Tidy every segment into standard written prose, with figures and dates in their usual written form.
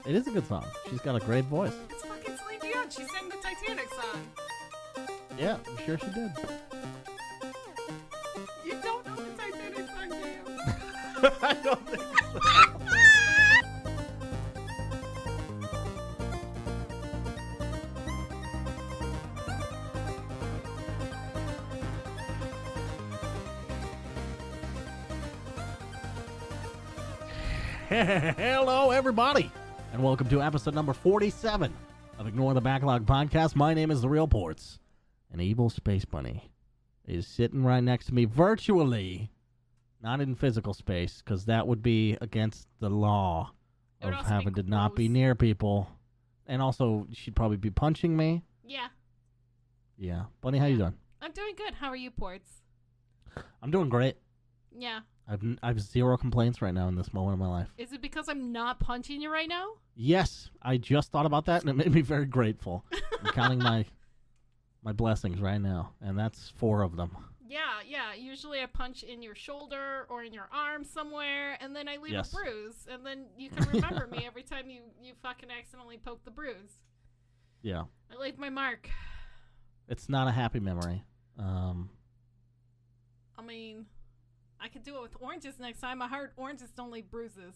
It is a good song. She's got a great voice. It's fucking Celine Dion. She sang the Titanic song. Yeah, I'm sure she did. You don't know the Titanic song, do you? I don't think so. Hello, everybody, and welcome to episode number 47 of Ignore the Backlog podcast. My name is The Real Portz, and Evil Space Bunny is sitting right next to me virtually, not in physical space, because that would be against the law of having to not be near people. And also, she'd probably be punching me. Yeah. Yeah. Bunny, how you doing? I'm doing good. How are you, Portz? I'm doing great. Yeah. I've zero complaints right now in this moment of my life. Is it because I'm not punching you right now? Yes, I just thought about that, and it made me very grateful. I'm counting my blessings right now, and that's 4 of them. Yeah. Usually I punch in your shoulder or in your arm somewhere, and then I leave a bruise, and then you can remember me every time you fucking accidentally poke the bruise. Yeah. I leave my mark. It's not a happy memory. I mean, I could do it with oranges next time. I heard oranges don't leave bruises.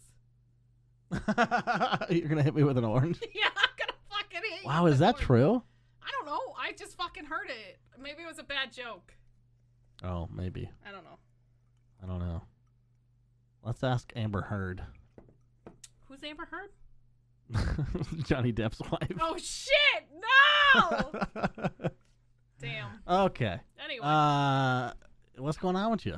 You're going to hit me with an orange? Yeah, I'm going to fucking hit you. Wow, is that true? I don't know. I just fucking heard it. Maybe it was a bad joke. Oh, maybe. I don't know. Let's ask Amber Heard. Who's Amber Heard? Johnny Depp's wife. Oh, shit! No! Damn. Okay. Anyway. What's going on with you?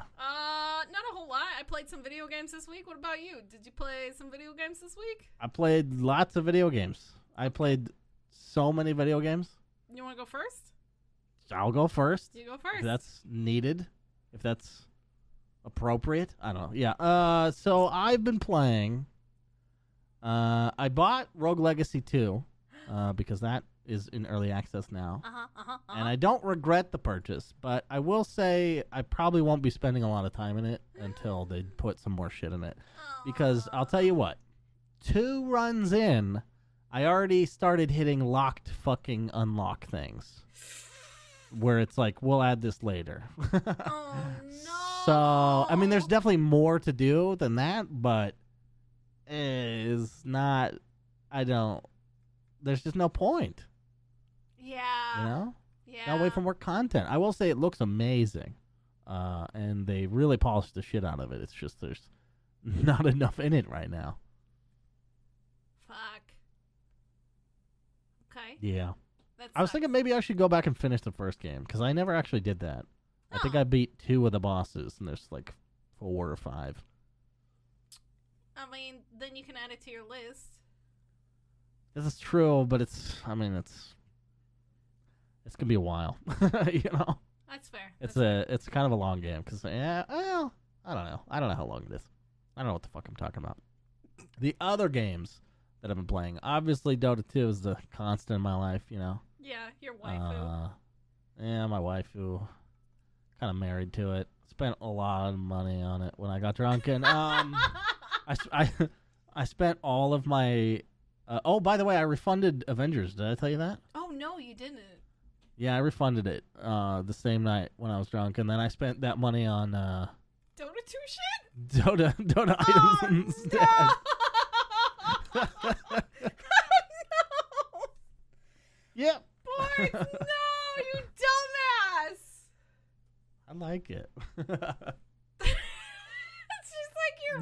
Not a whole lot. I played some video games this week. What about you? Did you play some video games this week? I played lots of video games. I played so many video games. You want to go first? I'll go first. You go first. If that's needed. If that's appropriate. I don't know. Yeah. So I've been playing. I bought Rogue Legacy 2 because that is in early access now. And I don't regret the purchase, but I will say I probably won't be spending a lot of time in it until they put some more shit in it. Because I'll tell you what, 2 runs in, I already started hitting locked fucking unlock things. Where it's like, we'll add this later. Oh, no. So, I mean, there's definitely more to do than that, but it's not, there's just no point. Yeah. You know? Yeah. Gotta wait for more content. I will say it looks amazing. And they really polished the shit out of it. It's just there's not enough in it right now. Fuck. Okay. Yeah. I was thinking maybe I should go back and finish the first game, because I never actually did that. I think I beat 2 of the bosses, and there's like 4 or 5. I mean, then you can add it to your list. This is true, but it's gonna be a while. You know. That's fair. It's kind of a long game because I don't know how long it is. I don't know what the fuck I'm talking about. The other games that I've been playing, obviously Dota 2 is the constant in my life. You know. Yeah, your waifu. Yeah, my waifu. Kind of married to it. Spent a lot of money on it when I got drunk, and I spent all of my. Oh, by the way, I refunded Avengers. Did I tell you that? Oh no, you didn't. Yeah, I refunded it the same night when I was drunk, and then I spent that money on Dota 2 shit? Dota items instead. No! No! Yep. Portz, no, you dumbass! I like it. It's just like your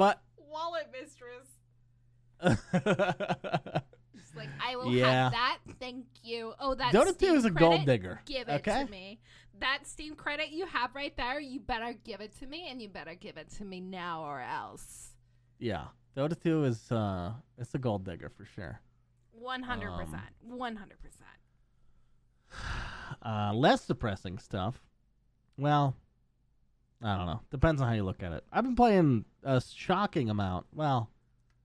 wallet mistress. Just like, I will have that. Thank you. Oh, that Dota 2 Steam is a credit, gold digger. Give it to me. That Steam credit you have right there, you better give it to me, and you better give it to me now or else. Yeah. Dota 2 is it's a gold digger for sure. 100%. 100%. Less depressing stuff. Well, I don't know. Depends on how you look at it. I've been playing a shocking amount. Well,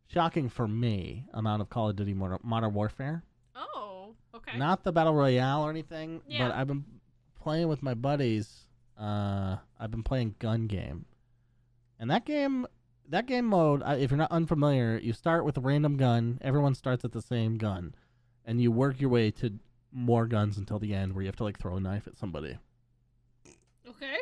shocking for me amount of Call of Duty Modern Warfare. Oh, okay. Not the Battle Royale or anything, yeah. but I've been playing with my buddies. I've been playing Gun Game. And that game, that game mode, if you're not unfamiliar, you start with a random gun. Everyone starts at the same gun, and you work your way to more guns until the end, where you have to like throw a knife at somebody. Okay.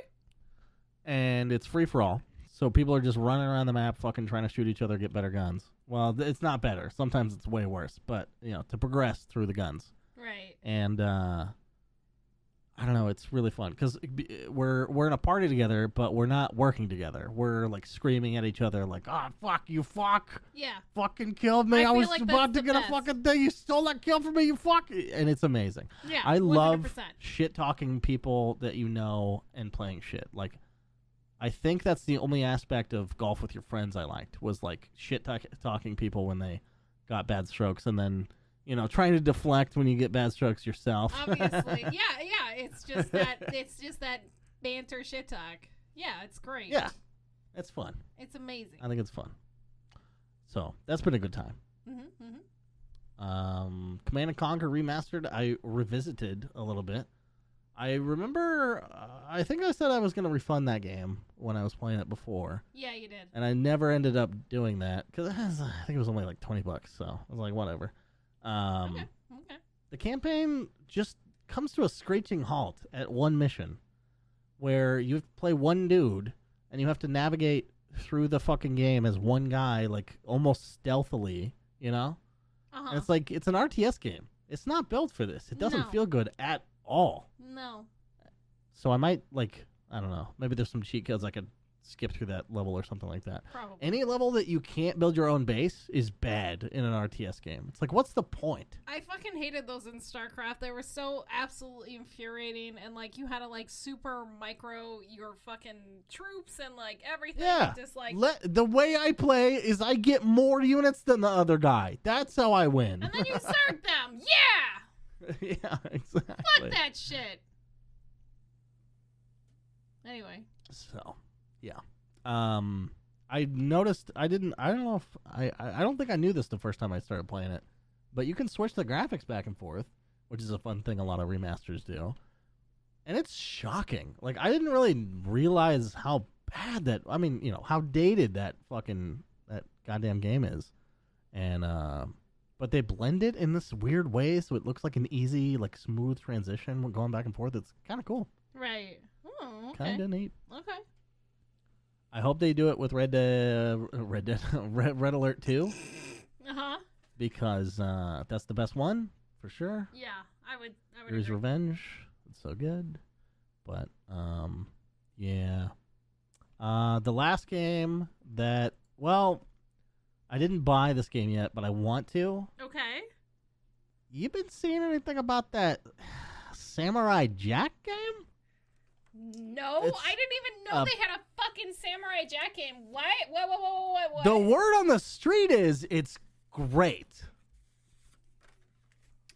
And it's free for all, so people are just running around the map, fucking trying to shoot each other, get better guns. Well, it's not better. Sometimes it's way worse, but to progress through the guns. Right. And I don't know, it's really fun because we're in a party together, but we're not working together. We're like screaming at each other, like, "Oh fuck you, fuck! Yeah, fucking killed me! I was like about to get a fucking thing. You stole that kill from me, you fuck!" And it's amazing. Yeah, I 100%. love shit talking people that you know and playing shit. Like, I think that's the only aspect of golf with your friends I liked was like shit talking people when they got bad strokes, and then. Trying to deflect when you get bad strokes yourself. Obviously. Yeah. It's just that banter shit talk. Yeah, it's great. Yeah. It's fun. It's amazing. I think it's fun. So, that's been a good time. Command & Conquer Remastered, I revisited a little bit. I remember, I think I said I was going to refund that game when I was playing it before. Yeah, you did. And I never ended up doing that because I think it was only like $20, so I was like, whatever. Okay. The campaign just comes to a screeching halt at one mission where you play one dude and you have to navigate through the fucking game as one guy, like almost stealthily, And it's like, it's an RTS game. It's not built for this. It doesn't feel good at all. No. So I might, I don't know, maybe there's some cheat codes I could skip through that level or something like that. Probably. Any level that you can't build your own base is bad in an RTS game. It's like, what's the point? I fucking hated those in StarCraft. They were so absolutely infuriating, and you had to super micro your fucking troops and everything. Yeah. Just the way I play is I get more units than the other guy. That's how I win. And then you zerg them. Yeah. Yeah, exactly. Fuck that shit. Anyway. So. Yeah. I noticed I don't know if I don't think I knew this the first time I started playing it, but you can switch the graphics back and forth, which is a fun thing a lot of remasters do. And it's shocking. I didn't really realize how bad how dated that goddamn game is. And but they blend it in this weird way so it looks like an easy, smooth transition when going back and forth. It's kind of cool. Right. Oh, okay. Kind of neat. Okay. I hope they do it with Red Alert 2. Because that's the best one for sure. Yeah, I would. Here's Revenge. It's so good. But yeah. The last game that I didn't buy this game yet, but I want to. Okay. You been seeing anything about that Samurai Jack game? No, I didn't even know they had a fucking Samurai Jack game. What? What? The word on the street is it's great.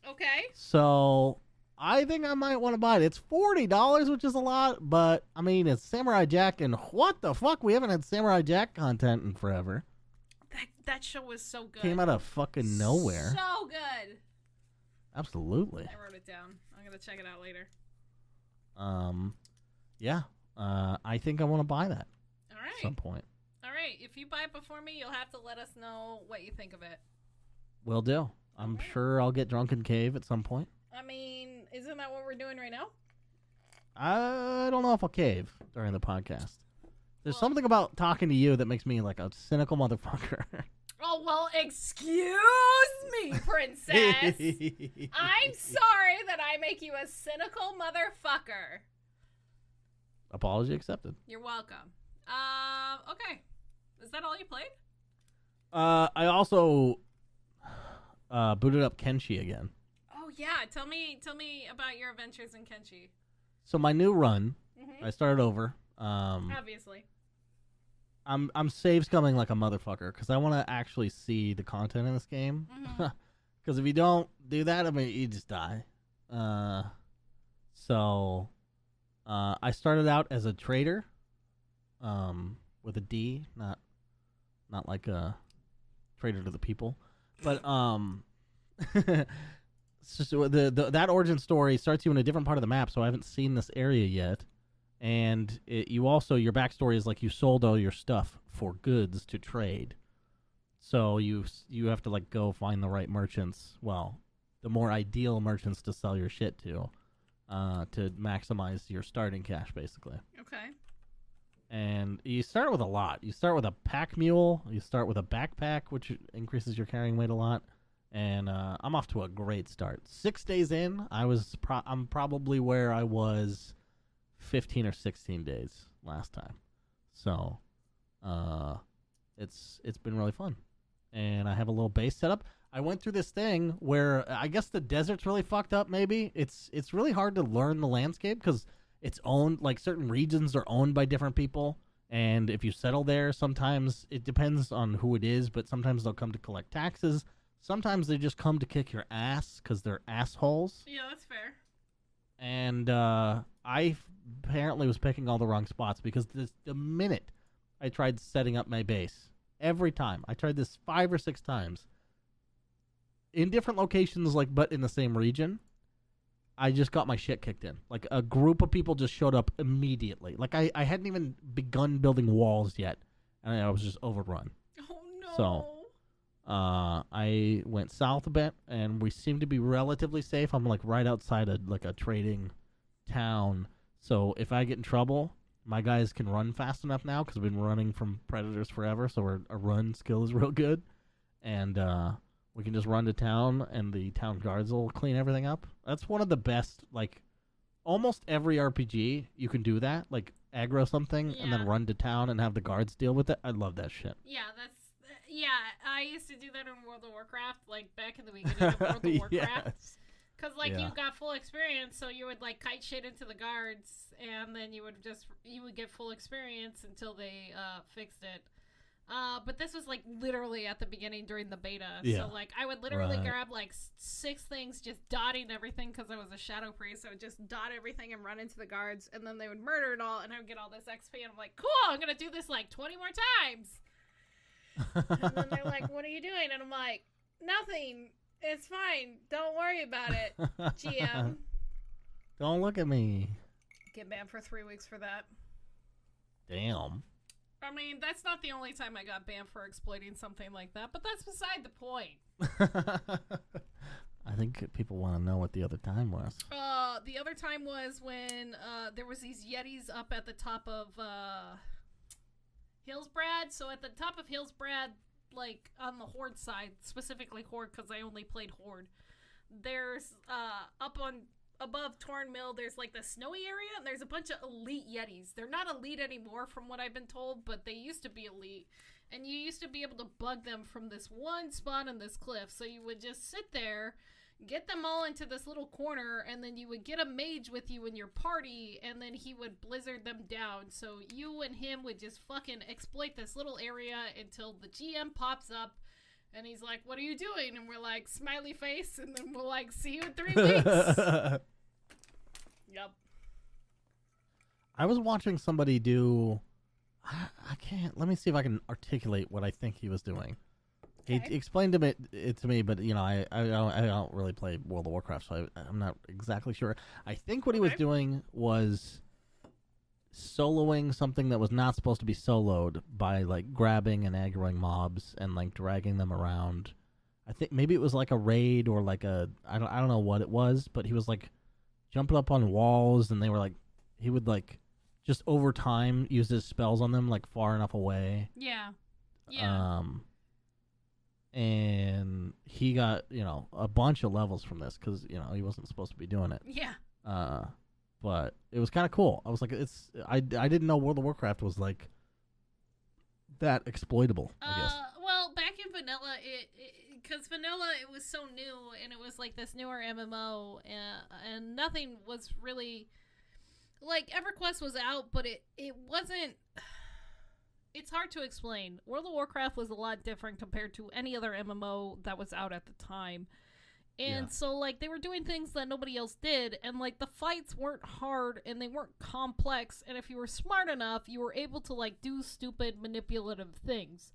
Okay. So I think I might want to buy it. It's $40, which is a lot, but it's Samurai Jack, and what the fuck? We haven't had Samurai Jack content in forever. That show was so good. Came out of fucking nowhere. So good. Absolutely. I wrote it down. I'm gonna check it out later. Yeah. I think I want to buy that. All right. At some point. All right. If you buy it before me, you'll have to let us know what you think of it. Will do. I'm sure I'll get drunk in cave at some point. Isn't that what we're doing right now? I don't know if I'll cave during the podcast. There's something about talking to you that makes me like a cynical motherfucker. Oh, well, excuse me, princess. I'm sorry that I make you a cynical motherfucker. Apology accepted. You're welcome. Okay. Is that all you played? I also booted up Kenshi again. Oh yeah, tell me about your adventures in Kenshi. So my new run, I started over. Obviously. I'm save scumming like a motherfucker because I want to actually see the content in this game. Because if you don't do that, you just die. So I started out as a trader, with a D, not like a trader to the people, but so that origin story starts you in a different part of the map. So I haven't seen this area yet, And you also, your backstory is like you sold all your stuff for goods to trade. So you have to like go find the right merchants. Well, the more ideal merchants to sell your shit to maximize your starting cash, basically. Okay. And you start with a lot. You start with a pack mule. You start with a backpack, which increases your carrying weight a lot. And I'm off to a great start. 6 days in, I'm probably where I was 15 or 16 days last time. So it's been really fun. And I have a little base set up. I went through this thing where I guess the desert's really fucked up, maybe. It's really hard to learn the landscape because it's owned, like certain regions are owned by different people. And if you settle there, sometimes it depends on who it is, but sometimes they'll come to collect taxes. Sometimes they just come to kick your ass because they're assholes. Yeah, that's fair. And I apparently was picking all the wrong spots because the minute I tried setting up my base, every time, I tried this 5 or 6 times, in different locations, like, but in the same region, I just got my shit kicked in. Like, a group of people just showed up immediately. Like, I hadn't even begun building walls yet, and I was just overrun. Oh, no. So I went south a bit, and we seem to be relatively safe. I'm, like, right outside of, like, a trading town. So if I get in trouble, my guys can run fast enough now because we've been running from predators forever, so our run skill is real good. And we can just run to town, and the town guards will clean everything up. That's one of the best, like, almost every RPG, you can do that. Like, aggro something, and then run to town and have the guards deal with it. I love that shit. Yeah, I used to do that in World of Warcraft, like, back in the beginning of World of Warcraft. Yes. Because, like, you got full experience, so you would, like, kite shit into the guards, and then you would get full experience until they fixed it. But this was, like, literally at the beginning during the beta. Yeah. So, like, I would literally grab, like, 6 things, just dotting everything, because I was a shadow priest. So I would just dot everything and run into the guards, and then they would murder it all, and I would get all this XP, and I'm like, cool, I'm going to do this, like, 20 more times. And then they're like, what are you doing? And I'm like, nothing. It's fine. Don't worry about it, GM. Don't look at me. Get banned for 3 weeks for that. Damn. I mean, that's not the only time I got banned for exploiting something like that, but that's beside the point. I think people want to know what the other time was. The other time was when there was these Yetis up at the top of Hillsbrad. So at the top of Hillsbrad, like on the Horde side, specifically Horde because I only played Horde, there's up on above Torn Mill, there's like the snowy area, and there's a bunch of elite Yetis. They're not elite anymore from what I've been told, but they used to be elite. And you used to be able to bug them from this one spot on this cliff. So you would just sit there, get them all into this little corner, and then you would get a mage with you in your party, and then he would blizzard them down. So you and him would just fucking exploit this little area until the GM pops up, and he's like, what are you doing? And we're like, smiley face, and then we'll like, see you in 3 weeks. Yep. I was watching somebody do... I can't... Let me see if I can articulate what I think he was doing. Okay. He explained it to me, but, you know, I don't really play World of Warcraft, so I'm not exactly sure. I think what he was doing was soloing something that was not supposed to be soloed by, like, grabbing and aggroing mobs and, like, dragging them around. I think maybe it was, like, a raid or, like, a... I don't know what it was, but he was, like, jumping up on walls, and they were, like... He would, like... just over time use his spells on them, like, far enough away. Yeah. And he got, you know, a bunch of levels from this because, you know, he wasn't supposed to be doing it. Yeah. But it was kind of cool. I was like, I didn't know World of Warcraft was, like, that exploitable, I guess. Well, back in vanilla, because vanilla, it was so new, and it was, like, this newer MMO, and nothing was really... Like, EverQuest was out, but it wasn't... It's hard to explain. World of Warcraft was a lot different compared to any other MMO that was out at the time. And so, like, they were doing things that nobody else did, and, like, the fights weren't hard, and they weren't complex, and if you were smart enough, you were able to, like, do stupid, manipulative things.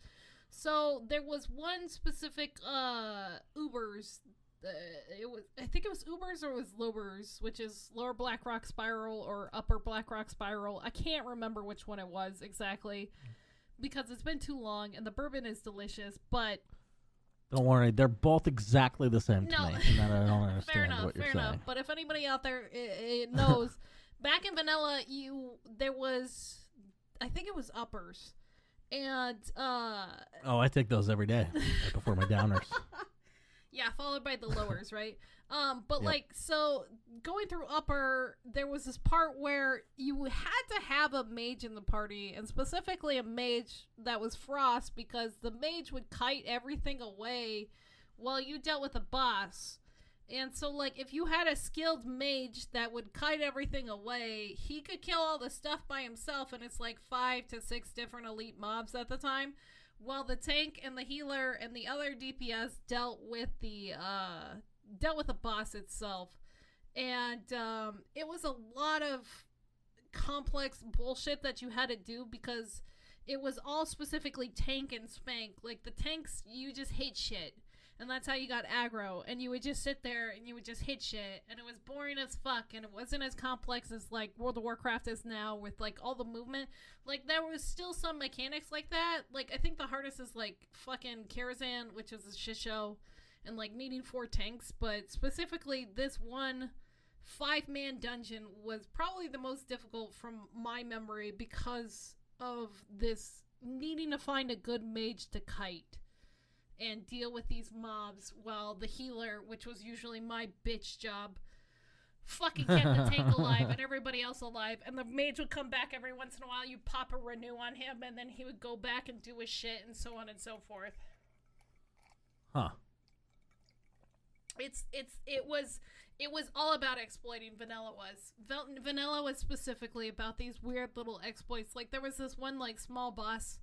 So, there was one specific, Ubers, I think it was Ubers or it was Lowers, which is lower Black Rock Spiral or upper Black Rock Spiral. I can't remember which one it was exactly because it's been too long, and the bourbon is delicious, but don't worry, they're both exactly the same to me. And that I don't understand what you're saying. Enough. But if anybody out there knows, back in vanilla, there was, I think it was uppers, and oh, I take those every day right before my downers. Yeah, followed by the lowers, right? But yep. So going through upper, there was this part where you had to have a mage in the party, and specifically a mage that was Frost, because the mage would kite everything away while you dealt with a boss. And so, like, if you had a skilled mage that would kite everything away, he could kill all the stuff by himself, and it's like 5 to 6 different elite mobs at the time. While the tank and the healer and the other DPS dealt with the boss itself, and it was a lot of complex bullshit that you had to do because it was all specifically tank and spank. Like the tanks, you just hit shit, and that's how you got aggro. And you would just sit there and you would just hit shit, and it was boring as fuck. And it wasn't as complex as like World of Warcraft is now with like all the movement. Like there was still some mechanics like that. Like I think the hardest is like fucking Karazhan, which is a shit show, and like needing 4 tanks. But specifically, this one 5-man dungeon was probably the most difficult from my memory because of this needing to find a good mage to kite and deal with these mobs while the healer, which was usually my bitch job, fucking kept the tank alive and everybody else alive, and the mage would come back every once in a while. You pop a renew on him, and then he would go back and do his shit, and so on and so forth. Huh. It was all about exploiting. Vanilla was specifically about these weird little exploits. Like there was this one like small boss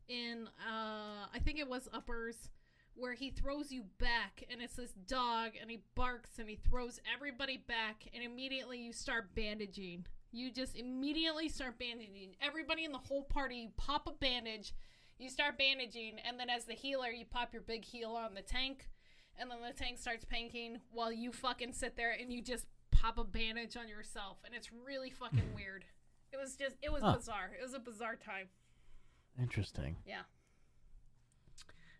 in I think it was uppers, where he throws you back, and it's this dog, and he barks, and he throws everybody back, and immediately you start bandaging. You just immediately start bandaging. Everybody in the whole party, you pop a bandage, you start bandaging, and then as the healer, you pop your big heal on the tank, and then the tank starts panking while you fucking sit there, and you just pop a bandage on yourself, and it's really fucking weird. It was bizarre. It was a bizarre time. Interesting. Yeah.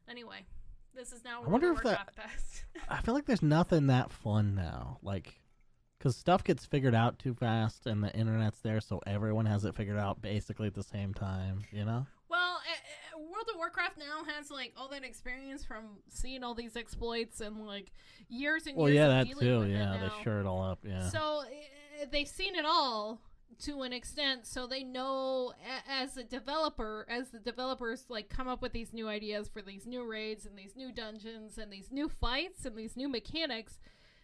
Anyway. This is now I wonder if Warcraft Fest. I feel like there's nothing that fun now. Like, because stuff gets figured out too fast and the internet's there, so everyone has it figured out basically at the same time, you know? Well, World of Warcraft now has, like, all that experience from seeing all these exploits and, like, years and years of dealing with it. Well, yeah, that too, yeah. They sure it all up, yeah. So, they've seen it all to an extent, so they know as the developers like come up with these new ideas for these new raids and these new dungeons and these new fights and these new mechanics,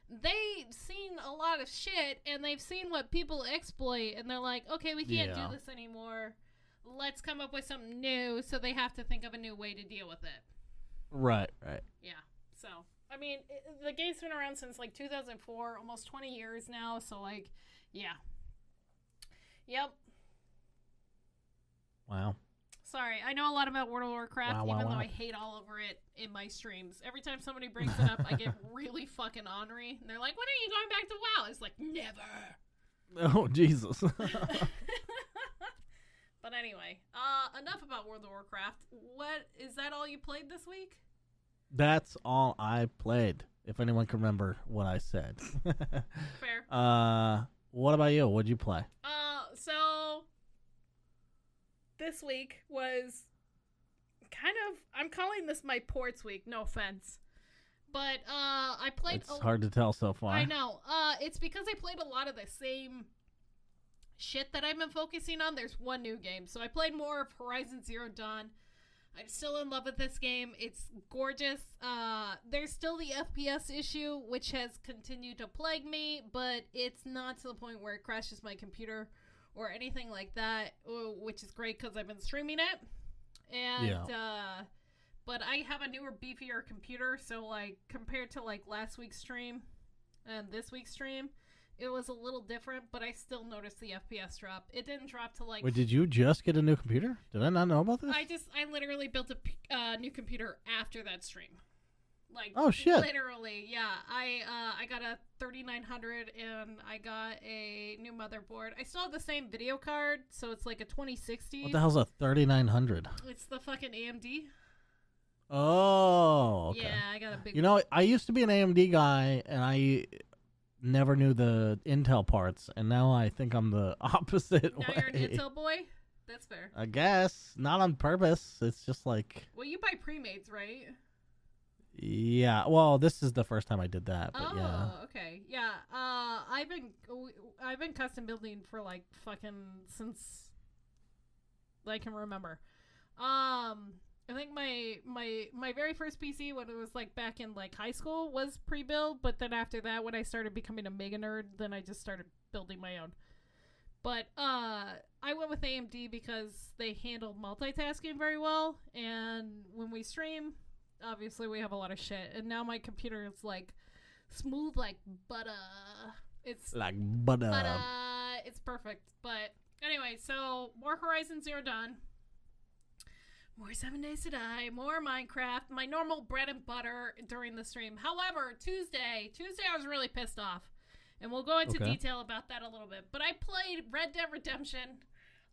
they've seen a lot of shit and they've seen what people exploit, and they're like, okay, we can't do this anymore, let's come up with something new. So they have to think of a new way to deal with it. Right. Yeah. So I mean, the game's been around since like 2004, almost 20 years now, so like, yeah. Yep. Wow. Sorry, I know a lot about World of Warcraft, even though I hate all over it in my streams. Every time somebody brings it up, I get really fucking ornery. And they're like, when are you going back to WoW? It's like, never. Oh, Jesus. But anyway, enough about World of Warcraft. Is that all you played this week? That's all I played, if anyone can remember what I said. Fair. What about you? What'd you play? So this week was kind of, I'm calling this my Portz week, no offense. But I played It's hard to tell so far. I know. It's because I played a lot of the same shit that I've been focusing on. There's one new game. So I played more of Horizon Zero Dawn. I'm still in love with this game. It's gorgeous. There's still the FPS issue, which has continued to plague me, but it's not to the point where it crashes my computer or anything like that, which is great because I've been streaming it. And, but I have a newer, beefier computer, so, like, compared to, like, last week's stream and this week's stream, it was a little different, but I still noticed the FPS drop. It didn't drop to like... Wait, did you just get a new computer? Did I not know about this? I literally built a new computer after that stream. Like, oh shit! Literally, yeah. I got a 3900 and I got a new motherboard. I still have the same video card, so it's like a 2060. What the hell's a 3900? It's the fucking AMD. Oh, okay. Yeah, I got a big. You know, I used to be an AMD guy, and I never knew the Intel parts, and now I think I'm the opposite Now way. you're an Intel boy? That's fair. I guess. Not on purpose. It's just like... Well, you buy pre-mates, right? Yeah. Well, this is the first time I did that, but oh, yeah. Okay. Yeah. I've been custom building for like fucking since I can remember. I think my very first PC when it was like back in like high school was pre-built, but then after that when I started becoming a mega nerd, then I just started building my own. But I went with AMD because they handled multitasking very well, and when we stream, obviously we have a lot of shit, and now my computer is like smooth like butter. It's like butter. It's perfect. But anyway, so more Horizon Zero Dawn. More 7 Days to Die, more Minecraft, my normal bread and butter during the stream. However, Tuesday I was really pissed off. And we'll go into detail about that a little bit. But I played Red Dead Redemption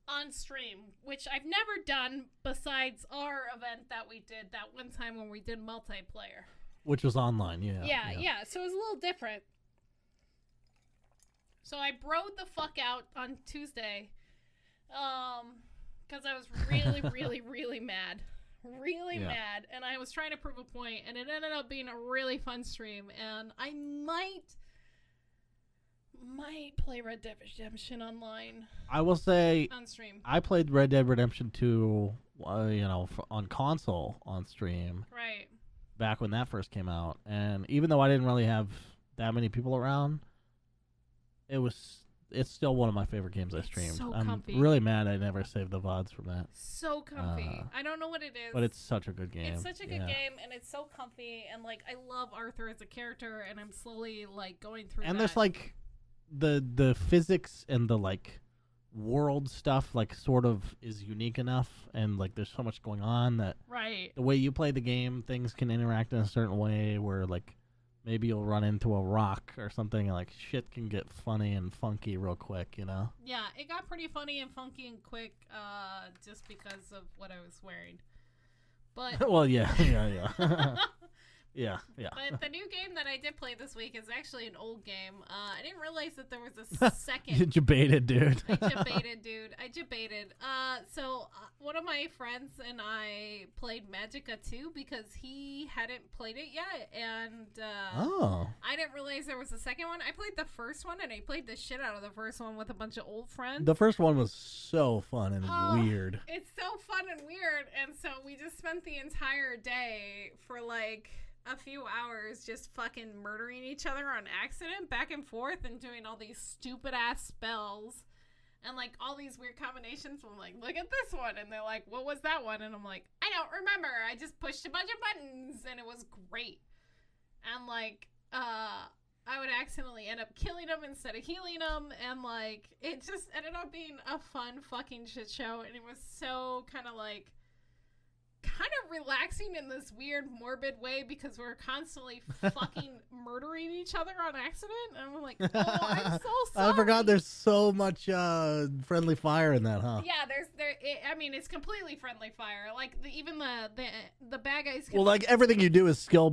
on stream, which I've never done besides our event that we did that one time when we did multiplayer. Which was online, yeah. Yeah. So it was a little different. So I broed the fuck out on Tuesday. Because I was really, really, really mad. Really mad. And I was trying to prove a point, and it ended up being a really fun stream. And I might play Red Dead Redemption online. I will say, on stream. I played Red Dead Redemption 2, on console on stream. Right. Back when that first came out. And even though I didn't really have that many people around, it's still one of my favorite games I streamed. So I'm comfy. really mad I never saved the VODs from that. So comfy. I don't know what it is. But it's such a good game. It's such a good game, and it's so comfy, and like I love Arthur as a character, and I'm slowly like going through. And there's like the physics and the like world stuff like sort of is unique enough, and like there's so much going on that the way you play the game, things can interact in a certain way where like maybe you'll run into a rock or something, and like shit can get funny and funky real quick, you know? Yeah, it got pretty funny and funky and quick just because of what I was wearing. But well, yeah. Yeah. But the new game that I did play this week is actually an old game. I didn't realize that there was a second. You debated, dude. I debated. So one of my friends and I played Magicka 2 because he hadn't played it yet, and I didn't realize there was a second one. I played the first one, and I played the shit out of the first one with a bunch of old friends. The first one was so fun and weird. It's so fun and weird, and so we just spent the entire day for like a few hours just fucking murdering each other on accident back and forth and doing all these stupid ass spells and like all these weird combinations. I'm like, look at this one, and they're like, what was that one? And I'm like, I don't remember, I just pushed a bunch of buttons, and it was great. And like I would accidentally end up killing them instead of healing them, and like it just ended up being a fun fucking shit show, and it was so kind of relaxing in this weird morbid way because we're constantly fucking murdering each other on accident, and I'm like, oh, I'm so sorry. I forgot there's so much friendly fire in that, huh? Yeah, it's completely friendly fire. Like even the bad guys can, well, like everything you do is skill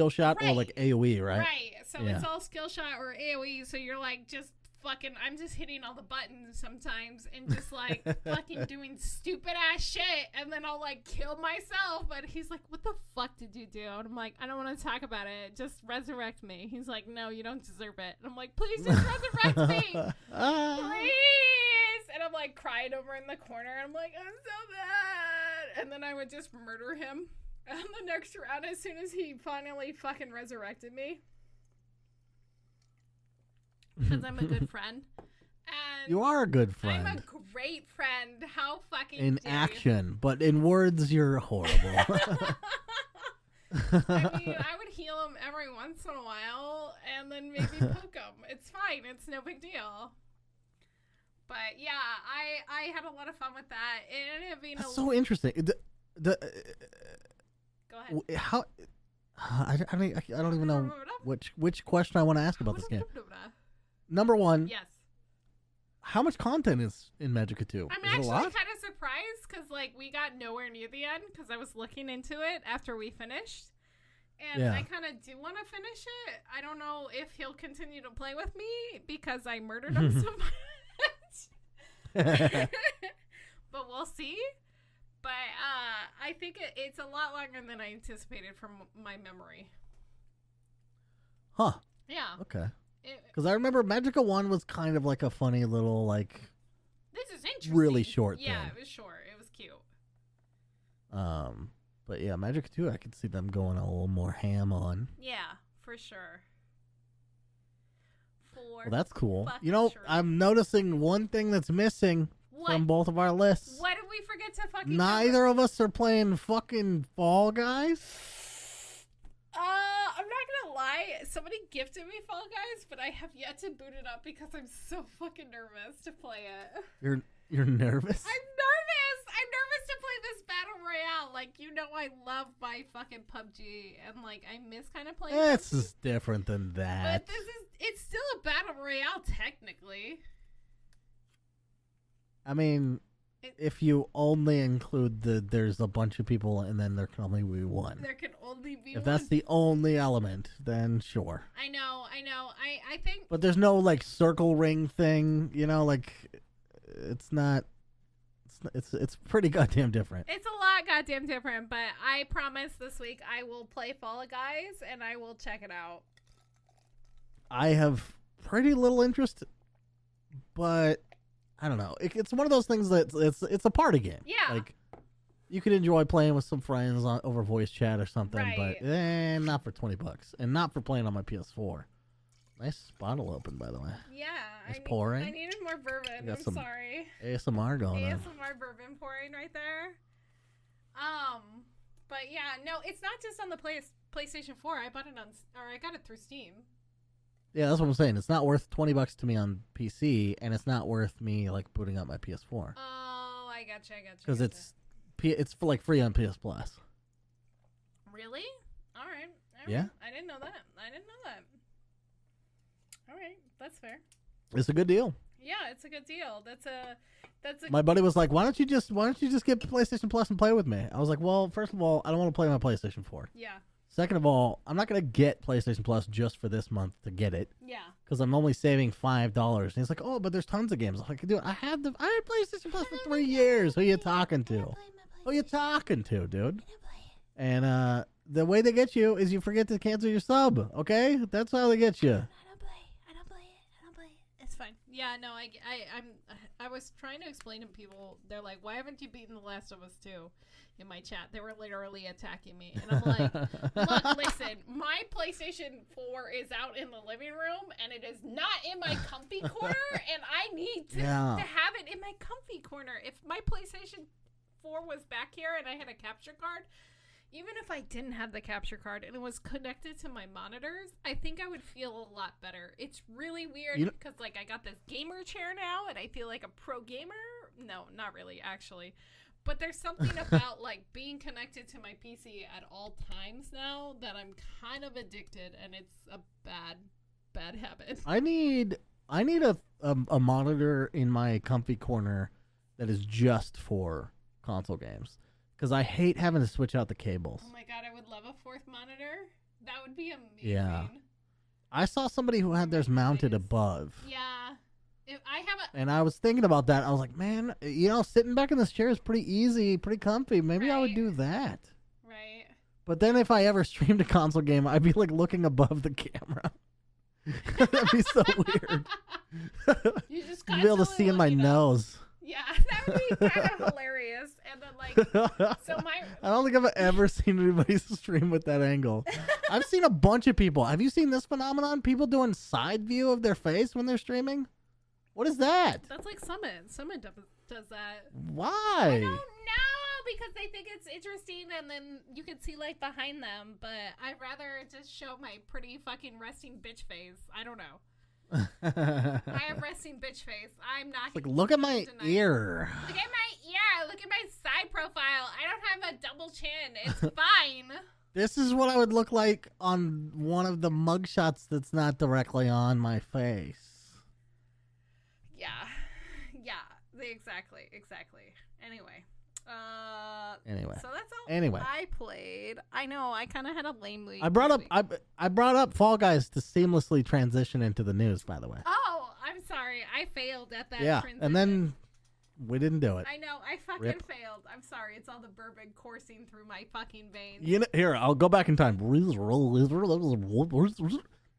shot or like AoE, right? Right. So it's all skill shot or AoE, so you're like just fucking, I'm just hitting all the buttons sometimes and just like fucking doing stupid ass shit, and then I'll like kill myself. But he's like, what the fuck did you do? And I'm like, I don't want to talk about it, just resurrect me. He's like, no, you don't deserve it. And I'm like, please just resurrect me, please. And I'm like crying over in the corner. I'm like, I'm so bad. And then I would just murder him on the next round as soon as he finally fucking resurrected me. Because I'm a good friend. And you are a good friend. I'm a great friend. How fucking in action, but in words, you're horrible. I mean, I would heal him every once in a while, and then maybe poke him. It's fine. It's no big deal. But yeah, I had a lot of fun with that. It ended up being so interesting. Go ahead. I don't even know which question I want to ask about this game. Number one, Yes. how much content is in Magicka 2? I'm is it a actually lot? kind of surprised because, like, we got nowhere near the end because I was looking into it after we finished. And Yeah. I kind of do want to finish it. I don't know if he'll continue to play with me because I murdered him so much. But we'll see. But I think it's a lot longer than I anticipated from my memory. Huh. Yeah. Okay. Because I remember Magicka 1 was kind of like a funny little, like, This is interesting. really short Yeah, thing. it was short. It was cute. But yeah, Magicka 2, I could see them going a little more ham on. Yeah, for sure. Well, that's cool. fucking You know, sure. I'm noticing one thing that's missing from both of our lists. What did we forget to fucking Neither of us are playing fucking Fall Guys. I'm not gonna lie. Somebody gifted me Fall Guys, but I have yet to boot it up because I'm so fucking nervous to play it. You're nervous? I'm nervous. I'm nervous to play this battle royale. Like, you know, I love my fucking PUBG, and like I miss kind of playing. This PUBG. is different than that. But it's still a battle royale technically. I mean, if you only include there's a bunch of people and then there can only be one. There can only be If one. that's the only element, then sure. I know. I think. But there's no like circle ring thing, you know, like it's not. It's pretty goddamn different. It's a lot goddamn different, but I promise this week I will play Fall Guys and I will check it out. I have pretty little interest, but I don't know. It's one of those things that it's a party game. Yeah. Like you could enjoy playing with some friends over voice chat or something, Right. but not for $20 and not for playing on my PS4. Nice bottle open, by the way. Yeah. It's pouring. I needed more bourbon. got I'm some sorry. ASMR going on. ASMR bourbon pouring right there. But yeah, no, it's not just on the PlayStation 4. I got it through Steam. Yeah, that's what I'm saying. It's not worth $20 to me on PC, and it's not worth me like booting up my PS4. Oh, I gotcha. Because it's for like free on PS Plus. Really? All right. Yeah. I didn't know that. All right, that's fair. It's a good deal. Yeah, it's a good deal. That's a. My buddy was like, "Why don't you just get PlayStation Plus and play with me?" I was like, "Well, first of all, I don't want to play my PlayStation 4. Yeah. Second of all, I'm not gonna get PlayStation Plus just for this month to get it Yeah. because I'm only saving $5." And he's like, "Oh, but there's tons of games." I'm like, "Dude, I had PlayStation Plus for 3 years. Who you talking to? Who you talking to, dude?" And the way they get you is you forget to cancel your sub. Okay, that's how they get you. I don't play it. It's fine. Yeah, no, I was trying to explain to people. They're like, "Why haven't you beaten The Last of Us 2?" In my chat, they were literally attacking me, and I'm like, "Look, listen, my PlayStation 4 is out in the living room, and it is not in my comfy corner, and I need to have it in my comfy corner. If my PlayStation 4 was back here and I had a capture card." Even if I didn't have the capture card and it was connected to my monitors, I think I would feel a lot better. It's really weird because, like, I got this gamer chair now and I feel like a pro gamer. No, not really, actually. But there's something about, like, being connected to my PC at all times now that I'm kind of addicted, and it's a bad habit. I need a monitor in my comfy corner that is just for console games. Because I hate having to switch out the cables. Oh my god, I would love a fourth monitor. That would be amazing. Yeah. I saw somebody who had theirs mounted above. Yeah. If I have a... And I was thinking about that. I was like, man, you know, sitting back in this chair is pretty easy, pretty comfy. Maybe I would do that. Right. But then if I ever streamed a console game, I'd be like looking above the camera. That'd be so weird. You just You'd be able to see in my nose. Yeah, that would be kind of hilarious. And then, like, so I don't think I've ever seen anybody stream with that angle. I've seen a bunch of people. Have you seen this phenomenon? People doing side view of their face when they're streaming? What is that? That's like Summit. Summit does that. Why? I don't know, because they think it's interesting and then you can see, like, behind them. But I'd rather just show my pretty fucking resting bitch face. I don't know. I have resting bitch face. I'm not. Like, look at my ear. Look at my ear. Look at my side profile. I don't have a double chin. It's fine. This is what I would look like on one of the mugshots that's not directly on my face. Yeah. Exactly. Anyway. So that's all Anyway. I played. I know, I kind of had a lame week. I brought this up week. I brought up Fall Guys to seamlessly transition into the news, by the way. Oh, I'm sorry. I failed at that Yeah, transition. and then we didn't do it. I know, I fucking Rip. failed. I'm sorry. It's all the bourbon coursing through my fucking veins. You know, here, I'll go back in time.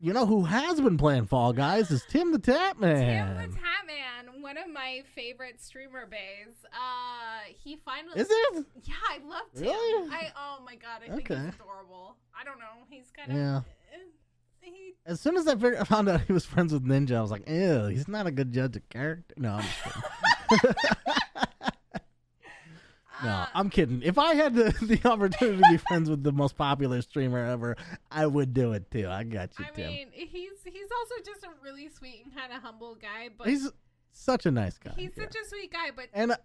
You know who has been playing Fall Guys is Tim the Tap Man. Tim the Tap Man, one of my favorite streamer bays. He finally Is it? Yeah, I love Tim. Really? Oh my god, I think Okay. he's adorable. I don't know, he's kind of Yeah. As soon as I found out he was friends with Ninja, I was like, ew, he's not a good judge of character. No, I'm just kidding. No, I'm kidding. If I had the opportunity to be friends with the most popular streamer ever, I would do it too. I got you, Tim. I mean, he's also just a really sweet and kind of humble guy, but He's such a nice guy. he's such a sweet guy, but And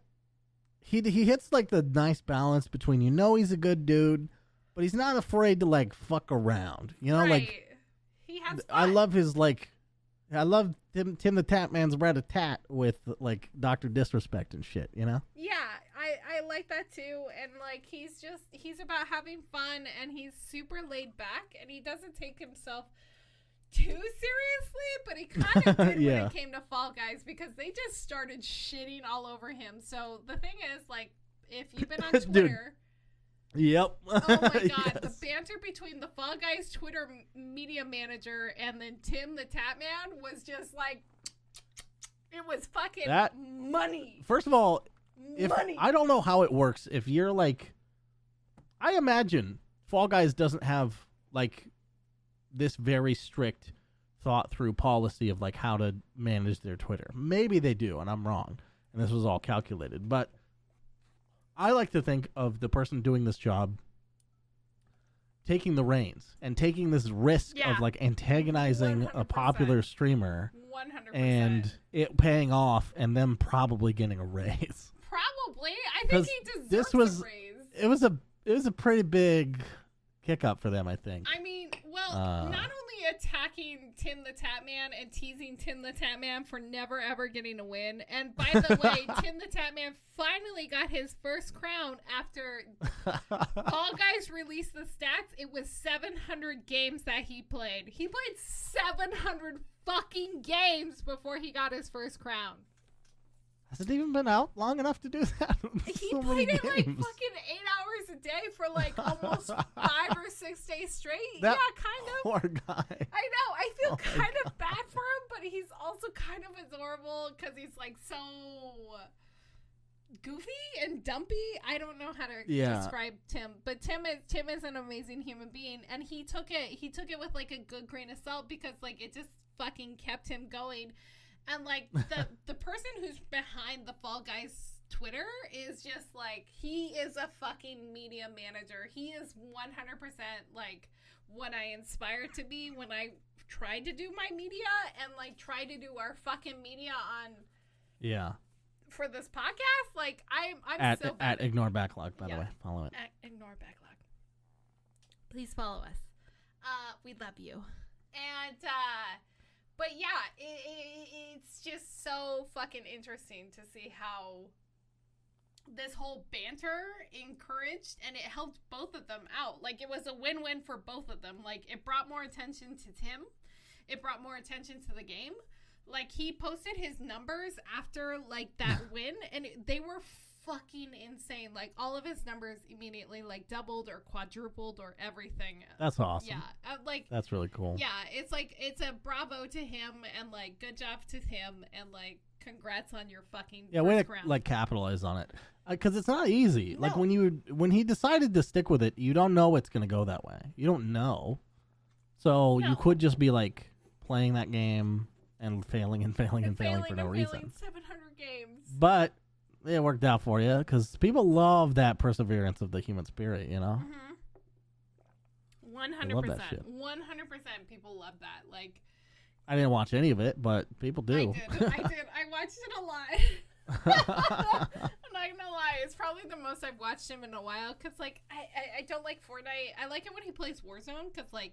he hits like the nice balance between he's a good dude, but he's not afraid to like fuck around. You know, right. like he has fun. I love Tim the Tap Man's rat-a-tat with like Dr. Disrespect and shit. You know? Yeah, I like that too, and like he's about having fun, and he's super laid back, and he doesn't take himself too seriously, but he kind of did Yeah. when it came to Fall Guys, because they just started shitting all over him. So the thing is, like, if you've been on Dude. Twitter, Yep. oh my god, Yes. the banter between the Fall Guys Twitter media manager and then Tim the Tap Man was just like, it was fucking money. First of all, Money. I don't know how it works. If you're like, I imagine Fall Guys doesn't have like this very strict thought through policy of like how to manage their Twitter. Maybe they do, and I'm wrong. And this was all calculated. But I like to think of the person doing this job taking the reins and taking this risk Yeah. of like antagonizing a 100%. popular streamer 100%. and it paying off and them probably getting a raise. Probably. I think 'Cause he deserves this was- a raise. It was a pretty big kick up for them, I think. I mean, well, not only attacking Tim the Tap Man and teasing Tim the Tap Man for never ever getting a win, and by the way, Tim the Tap Man finally got his first crown after Fall Guys released the stats. It was 700 games that he played. He played 700 fucking games before he got his first crown. Has it even been out long enough to do that? He So many played it like games. fucking 8 hours a day for like almost 5 or 6 days straight. That Yeah, kind of. Poor guy. I know. I feel Oh my kind of bad for him, but he's also kind of adorable because he's like so goofy and dumpy. I don't know how to Yeah. describe Tim, but Tim is an amazing human being, and he took it with like a good grain of salt, because like it just fucking kept him going. And like the person who's behind the Fall Guys Twitter is just like, he is a fucking media manager. He is 100% like what I aspire to be when I tried to do my media and like try to do our fucking media on Yeah. for this podcast. Like I'm At so bad at Ignore Backlog, by Yeah. the way. Follow it. Ignore Backlog. Please follow us. We love you. And but yeah, it's just so fucking interesting to see how this whole banter encouraged, and it helped both of them out. Like, it was a win-win for both of them. Like, it brought more attention to Tim. It brought more attention to the game. Like, he posted his numbers after, like, that win, and they were fucking insane. Like, all of his numbers immediately, like, doubled or quadrupled or everything. That's awesome. Yeah. Like, That's really cool. yeah, it's like, it's a bravo to him, and like, good job to him, and like, congrats on your fucking Yeah, way first to round. like capitalize on it, because it's not easy. Like No. when he decided to stick with it, you don't know it's gonna go that way. You don't know, so No. you could just be like playing that game and failing and failing and failing for no failing reason. 700 games. But it worked out for you because people love that perseverance of the human spirit. You know. 100%. shit. 100% people love that. Like, I didn't watch any of it, but people do. I did. I watched it a lot. And not gonna lie, it's probably the most I've watched him in a while. Cause like I don't like Fortnite. I like it when he plays Warzone. Cause like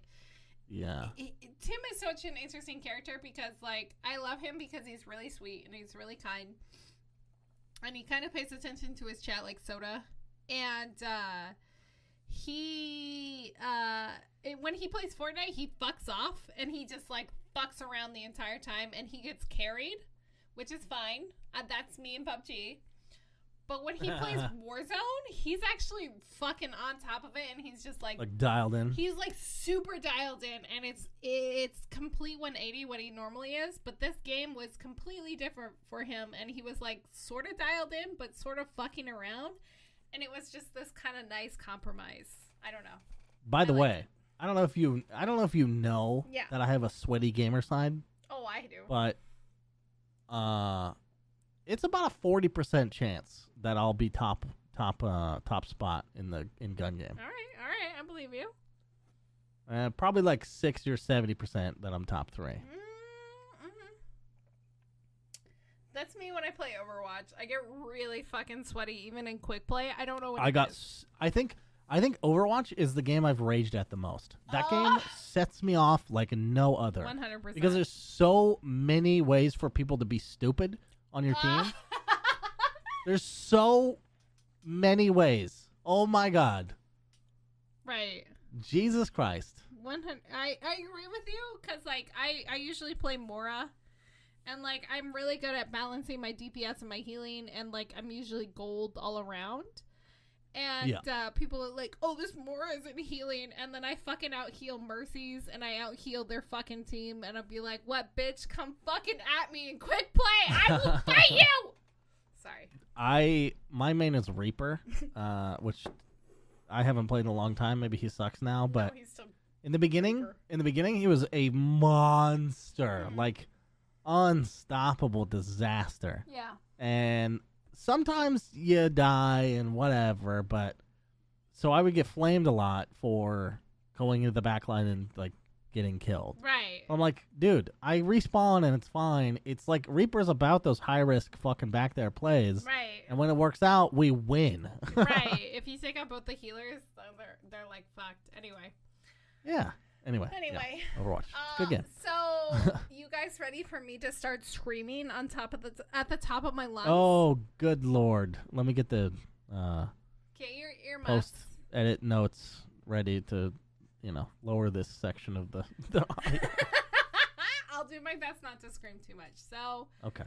Yeah. Tim is such an interesting character because like I love him because he's really sweet and he's really kind, and he kind of pays attention to his chat like Soda, and when he plays Fortnite, he fucks off and he just like fucks around the entire time and he gets carried, which is fine. That's me in PUBG. But when he plays Warzone, he's actually fucking on top of it, and he's just like dialed in. He's like super dialed in, and it's complete 180 what he normally is. But this game was completely different for him, and he was like sort of dialed in, but sort of fucking around, and it was just this kind of nice compromise. I don't know. By the way, I don't know if you know Yeah. that I have a sweaty gamer side. Oh, I do. But it's about a 40% chance that I'll be top spot in gun game. All right, I believe you. Probably like 60 or 70% that I'm top 3. Mm-hmm. That's me when I play Overwatch. I get really fucking sweaty even in quick play. I don't know what I think Overwatch is the game I've raged at the most. That game sets me off like no other. 100%. Because there's so many ways for people to be stupid on your team. There's so many ways. Oh my God. Right. Jesus Christ. 100. I agree with you because like I usually play Mora, and like I'm really good at balancing my DPS and my healing, and like I'm usually gold all around. And people are like, "Oh, this Mora isn't healing," and then I fucking out heal Mercies, and I out heal their fucking team, and I'll be like, "What, bitch? Come fucking at me in quick play! I will fight you!" Sorry. My main is Reaper, which I haven't played in a long time. Maybe he sucks now, but no, he's still in the beginning, he was a monster, like unstoppable disaster. Yeah. And sometimes you die and whatever, but so I would get flamed a lot for going into the backline and like getting killed. Right. I'm like, dude, I respawn and it's fine. It's like Reaper's about those high risk fucking back there plays. Right. And when it works out, we win. Right. If you take out both the healers, they're like fucked. Anyway. Yeah. Anyway. Yeah. Overwatch. Good game. So, you guys ready for me to start screaming on top of at the top of my lungs? Oh, good lord. Let me get the get your earmuffs. Post edit notes ready to, lower this section of the audio. I'll do my best not to scream too much. So, Okay.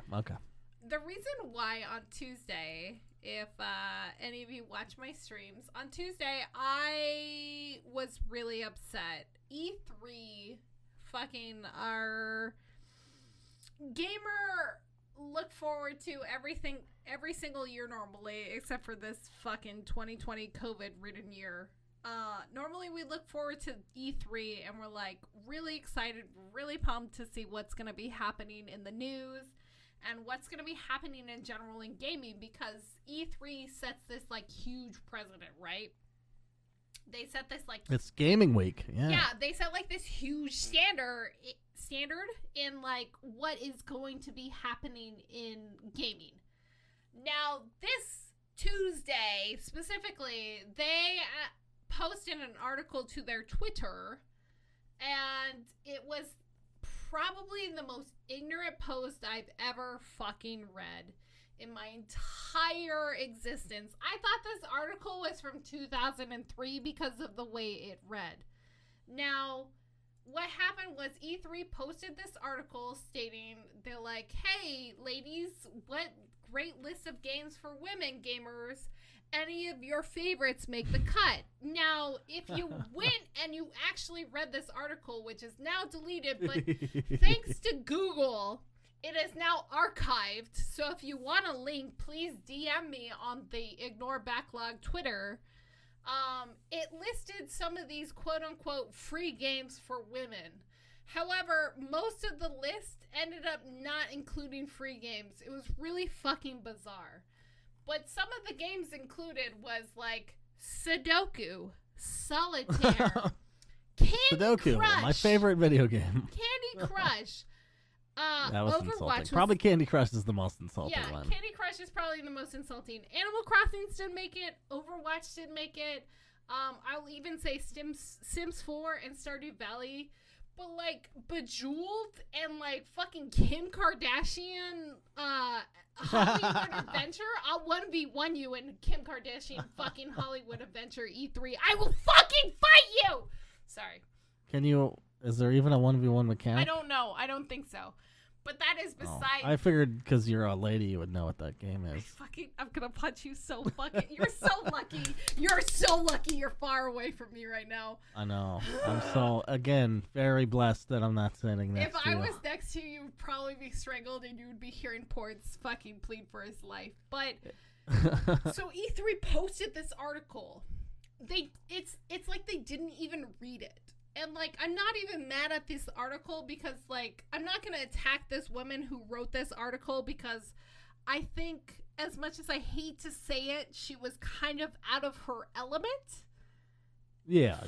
The reason why on Tuesday, if any of you watch my streams, on Tuesday I was really upset. E3 fucking our gamer look forward to every single year normally, except for this fucking 2020 COVID-ridden year. Normally we look forward to E3 and we're like really excited, really pumped to see what's going to be happening in the news and what's going to be happening in general in gaming, because E3 sets this like huge precedent, right? They set this like it's gaming week. Yeah, they set like this huge standard in like what is going to be happening in gaming. Now this Tuesday specifically, they posted an article to their Twitter, and it was probably the most ignorant post I've ever fucking read in my entire existence. I thought this article was from 2003 because of the way it read. Now, what happened was E3 posted this article stating, they're like, "Hey, ladies, what great list of games for women gamers. Any of your favorites make the cut." Now, if you went and you actually read this article, which is now deleted, but thanks to Google, it is now archived. So if you want a link, please DM me on the Ignore Backlog Twitter. It listed some of these quote-unquote free games for women. However, most of the list ended up not including free games. It was really fucking bizarre. But some of the games included was like Sudoku, Solitaire, Candy Sudoku, Crush, my favorite video game. Candy Crush, That was Overwatch insulting. was, Probably Candy Crush is the most insulting yeah, one. Candy Crush is probably the most insulting. Animal Crossing didn't make it. Overwatch didn't make it. I'll even say Sims 4 and Stardew Valley. But, like, Bejeweled and, like, fucking Kim Kardashian, Hollywood Adventure, I'll 1v1 you in Kim Kardashian fucking Hollywood Adventure E3. I will fucking fight you! Sorry. Is there even a 1v1 mechanic? I don't know. I don't think so. But that is beside. I figured because you're a lady, you would know what that game is. I'm gonna punch you so fucking. You're so lucky. You're so lucky. You're far away from me right now. I know. I'm so again very blessed that I'm not sitting next to you. If I was next to you, you would probably be strangled, and you would be hearing Portz fucking plead for his life. But so E3 posted this article. It's like they didn't even read it. And, like, I'm not even mad at this article because, like, I'm not going to attack this woman who wrote this article because I think, as much as I hate to say it, she was kind of out of her element. Yeah.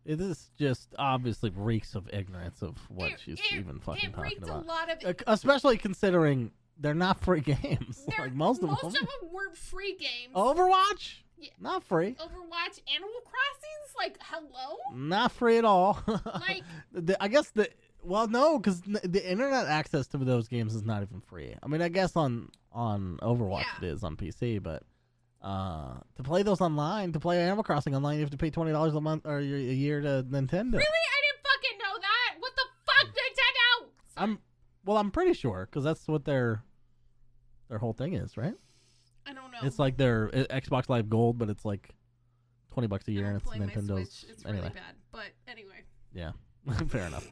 It is just obviously reeks of ignorance of what she's even fucking talking about. A lot of especially considering they're not free games. Like, most of them. Most of them were free games. Overwatch? Yeah. Not free. Overwatch, Animal Crossing's like, hello? Not free at all. Like, I guess no, because the internet access to those games is not even free. I mean, I guess on Overwatch it is on PC, but to play those online, to play Animal Crossing online, you have to pay $20 a month or a year to Nintendo. Really? I didn't fucking know that. What the fuck, Nintendo? Sorry. I'm pretty sure because that's what their whole thing is, right? I don't know. It's like their Xbox Live Gold, but it's like $20 a year, and it's play Nintendo's. It's really bad, but anyway. Yeah, fair enough.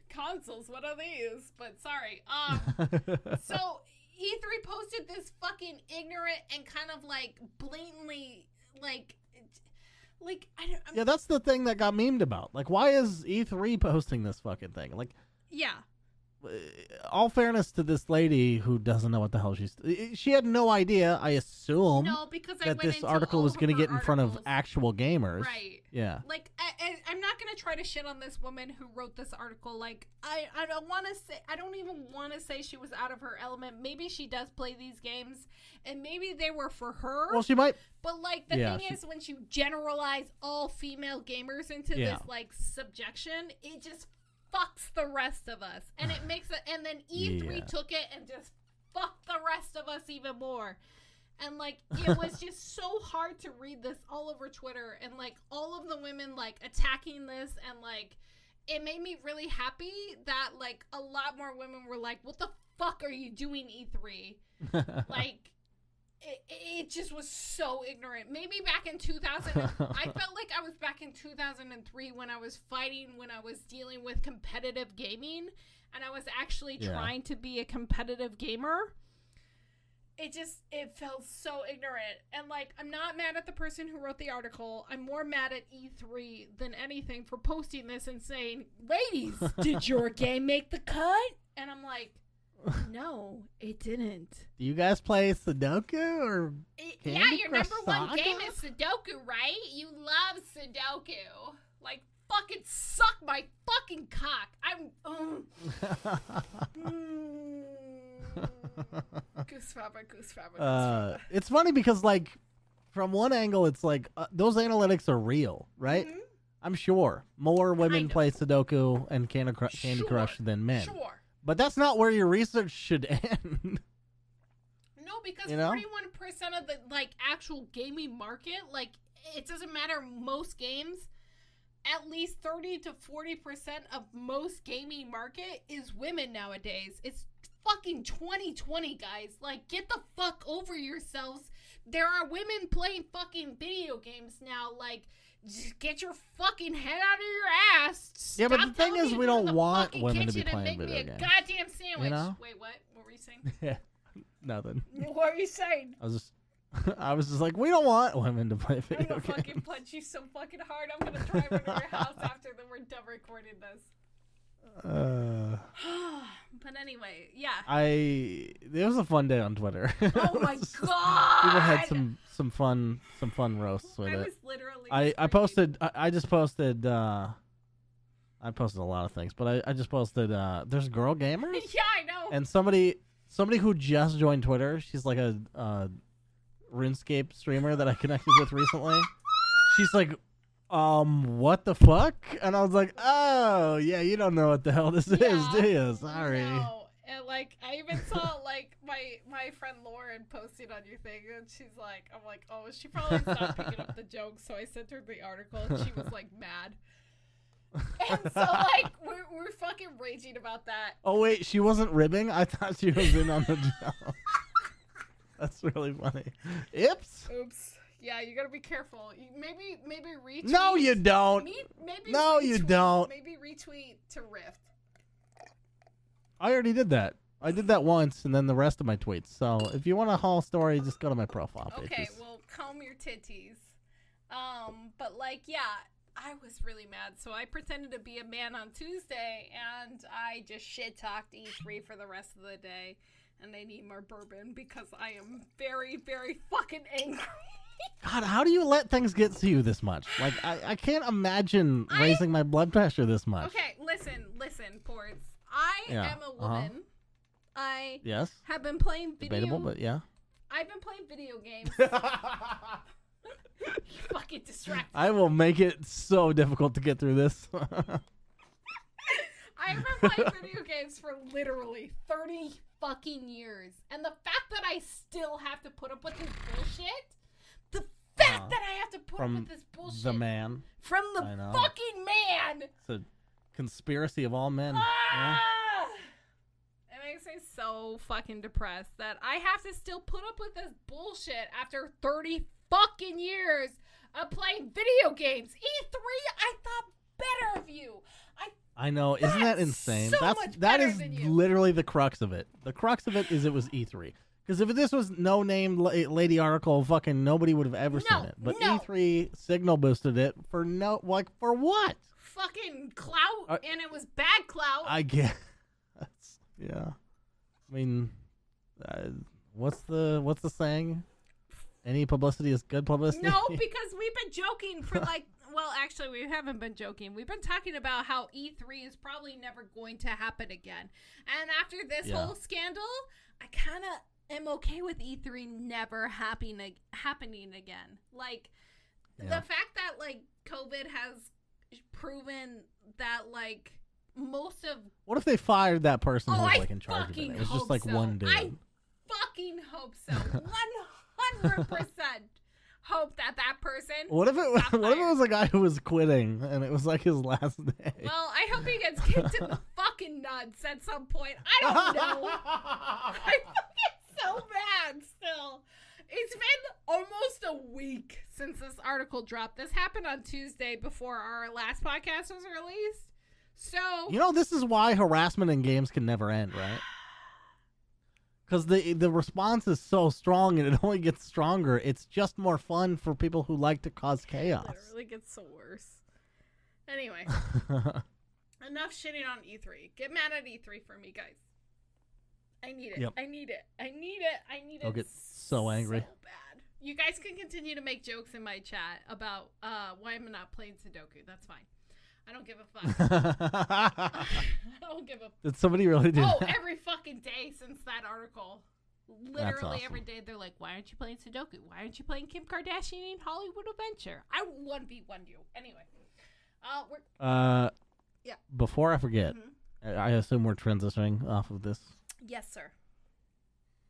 Consoles, what are these? But sorry. So E3 posted this fucking ignorant and kind of like blatantly like yeah, that's the thing that got memed about. Like, why is E3 posting this fucking thing? Like, yeah. All fairness to this lady who doesn't know what the hell she had no idea, I assume, that this article was going to get in front of actual gamers. Right. Yeah. Like, I'm not going to try to shit on this woman who wrote this article. Like, I don't even want to say she was out of her element. Maybe she does play these games, and maybe they were for her. Well, she might. But, like, the thing is, when you generalize all female gamers into this, like, subjection, it just fucks the rest of us, and it makes it, and then E3 took it and just fucked the rest of us even more, and like it was just so hard to read this all over Twitter, and like all of the women like attacking this, and like it made me really happy that like a lot more women were like, what the fuck are you doing, E3? Like it just was so ignorant. Maybe back in 2000, I felt like I was back in 2003 when I was dealing with competitive gaming, and I was actually trying to be a competitive gamer. It felt so ignorant. And like, I'm not mad at the person who wrote the article. I'm more mad at E3 than anything for posting this and saying, ladies, did your game make the cut? And I'm like, no, it didn't. Do you guys play Sudoku or Candy your Crush number one Saga? game is Sudoku, right? You love Sudoku. Like, fucking suck my fucking cock. Goose Fabba. It's funny because, like, from one angle, it's like those analytics are real, right? Mm-hmm. I'm sure more women play Sudoku and Candy Crush than men. Sure. But that's not where your research should end. No, because 41% of the like actual gaming market, like it doesn't matter most games, at least 30 to 40% of most gaming market is women nowadays. It's fucking 2020, guys. Like, get the fuck over yourselves. There are women playing fucking video games now. Like, just get your fucking head out of your ass. Yeah, but the thing is, we don't want women to be playing video games. Make me a goddamn sandwich. You know? Wait, what? What were you saying? Yeah, nothing. What are you saying? I was just like, we don't want women to play video games. I'm gonna fucking punch you so fucking hard. I'm gonna drive over to your house after we're done recording this. But anyway, yeah. It was a fun day on Twitter. Oh my god! People had some fun roasts with it. I was literally. I just posted. I posted a lot of things, but I just posted. There's girl gamers. Yeah, I know. And somebody who just joined Twitter. She's like a RuneScape streamer that I connected with recently. She's like, what the fuck? And I was like, oh yeah, you don't know what the hell this is, do you? Sorry. No. And like I even saw like my friend Lauren posted on your thing, and she's like, I'm like, oh, she probably stopped picking up the jokes, so I sent her the article, and she was like mad. And so like we're fucking raging about that. Oh wait, she wasn't ribbing? I thought she was in on the joke. That's really funny. Oops. Yeah, you gotta be careful. Maybe retweet. No, you don't. Maybe no, retweet, you don't. Maybe retweet to Rift. I already did that. I did that once, and then the rest of my tweets. So if you want a whole story, just go to my profile page. Okay, well, calm your titties. But like, yeah, I was really mad, so I pretended to be a man on Tuesday, and I just shit talked E3 for the rest of the day, and I need more bourbon because I am very, very fucking angry. God, how do you let things get to you this much? Like, I can't imagine raising my blood pressure this much. Okay, listen, Portz. I am a woman. I have been playing video. Debatable, but yeah. I've been playing video games. You fucking distracted. I will make it so difficult to get through this. I've been playing video games for literally 30 fucking years. And the fact that I still have to put up with this bullshit, the fact that I have to put up with this bullshit. The man. From the fucking man. It's a conspiracy of all men. Yeah. It makes me so fucking depressed that I have to still put up with this bullshit after 30 fucking years of playing video games. E3, I thought better of you. I know, isn't that insane? So that is literally the crux of it. The crux of it is it was E3. Because if this was no name lady article, fucking nobody would have ever seen it. But E3 signal boosted it for for what? Fucking clout, and it was bad clout. I guess. Yeah. I mean, what's the saying? Any publicity is good publicity? No, because we've been joking for well, actually, we haven't been joking. We've been talking about how E3 is probably never going to happen again. And after this whole scandal, I kind of am okay with E3 never happening again. Like, the fact that, like, COVID has proven that, like, most of... What if they fired that person who was, like, in charge of it? It was just, like, one dude. I fucking hope so. 100% hope that person... What if it was a guy who was quitting, and it was, like, his last day? Well, I hope he gets kicked in the fucking nuts at some point. I don't know. I fucking so mad still. It's been almost a week since this article dropped. This happened on Tuesday before our last podcast was released. So... You know, this is why harassment in games can never end, right? Because the response is so strong and it only gets stronger. It's just more fun for people who like to cause chaos. It really gets so worse. Anyway. Enough shitting on E3. Get mad at E3 for me, guys. I need it. Yep. I need it. I'll get so angry. So bad. You guys can continue to make jokes in my chat about why I'm not playing Sudoku. That's fine. I don't give a fuck. I don't give a... Did somebody really do that? Every fucking day since that article. Literally every day they're like, why aren't you playing Sudoku? Why aren't you playing Kim Kardashian in Hollywood Adventure? I 1v1 you. Anyway. Yeah. Before I forget, I assume we're transitioning off of this. Yes, sir.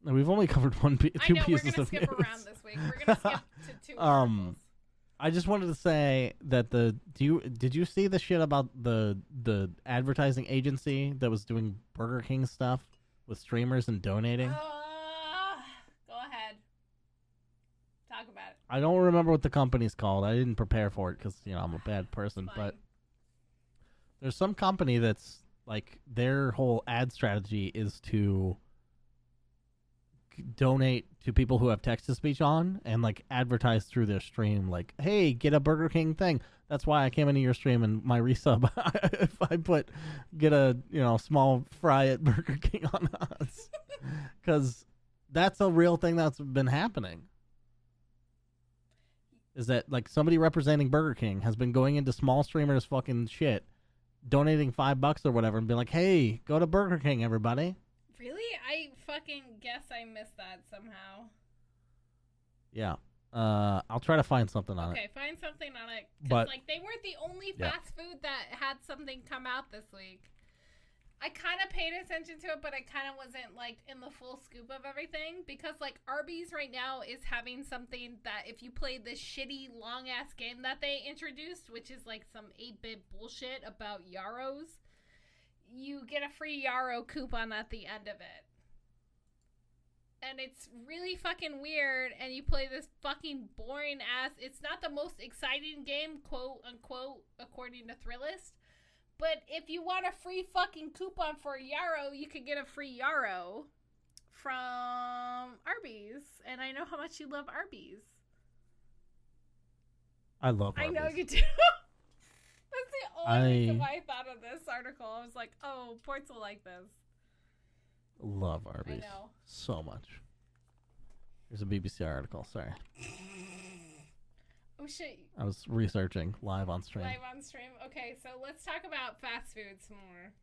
We've only covered two pieces of news. We're going to skip around this week. We're going to skip to two articles. I just wanted to say that did you see the shit about the advertising agency that was doing Burger King stuff with streamers and donating? Go ahead. Talk about it. I don't remember what the company's called. I didn't prepare for it because I'm a bad person. But there's some company that's like their whole ad strategy is to donate to people who have text-to-speech on and like advertise through their stream like, hey, get a Burger King thing. That's why I came into your stream and my resub if I get a small fry at Burger King on us, because that's a real thing that's been happening, is that like somebody representing Burger King has been going into small streamers fucking shit, donating $5 or whatever and being like, hey, go to Burger King, everybody. Really? I fucking guess I missed that somehow. Yeah. I'll try to find something on it. Okay, find something on it. But like, they weren't the only fast food that had something come out this week. I kind of paid attention to it, but I kind of wasn't, like, in the full scoop of everything. Because, like, Arby's right now is having something that if you play this shitty, long-ass game that they introduced, which is, like, some 8-bit bullshit about Yarrows, you get a free Yarrow coupon at the end of it. And it's really fucking weird, and you play this fucking boring-ass... It's not the most exciting game, quote-unquote, according to Thrillist. But if you want a free fucking coupon for a Yarrow, you could get a free Yarrow from Arby's. And I know how much you love Arby's. I love Arby's. I know you do. That's the only reason why I thought of this article. I was like, oh, Portz will like this. Love Arby's. I know. So much. Here's a BBC article. Sorry. Oh, shit. I was researching live on stream. Live on stream? Okay, so let's talk about fast food some more.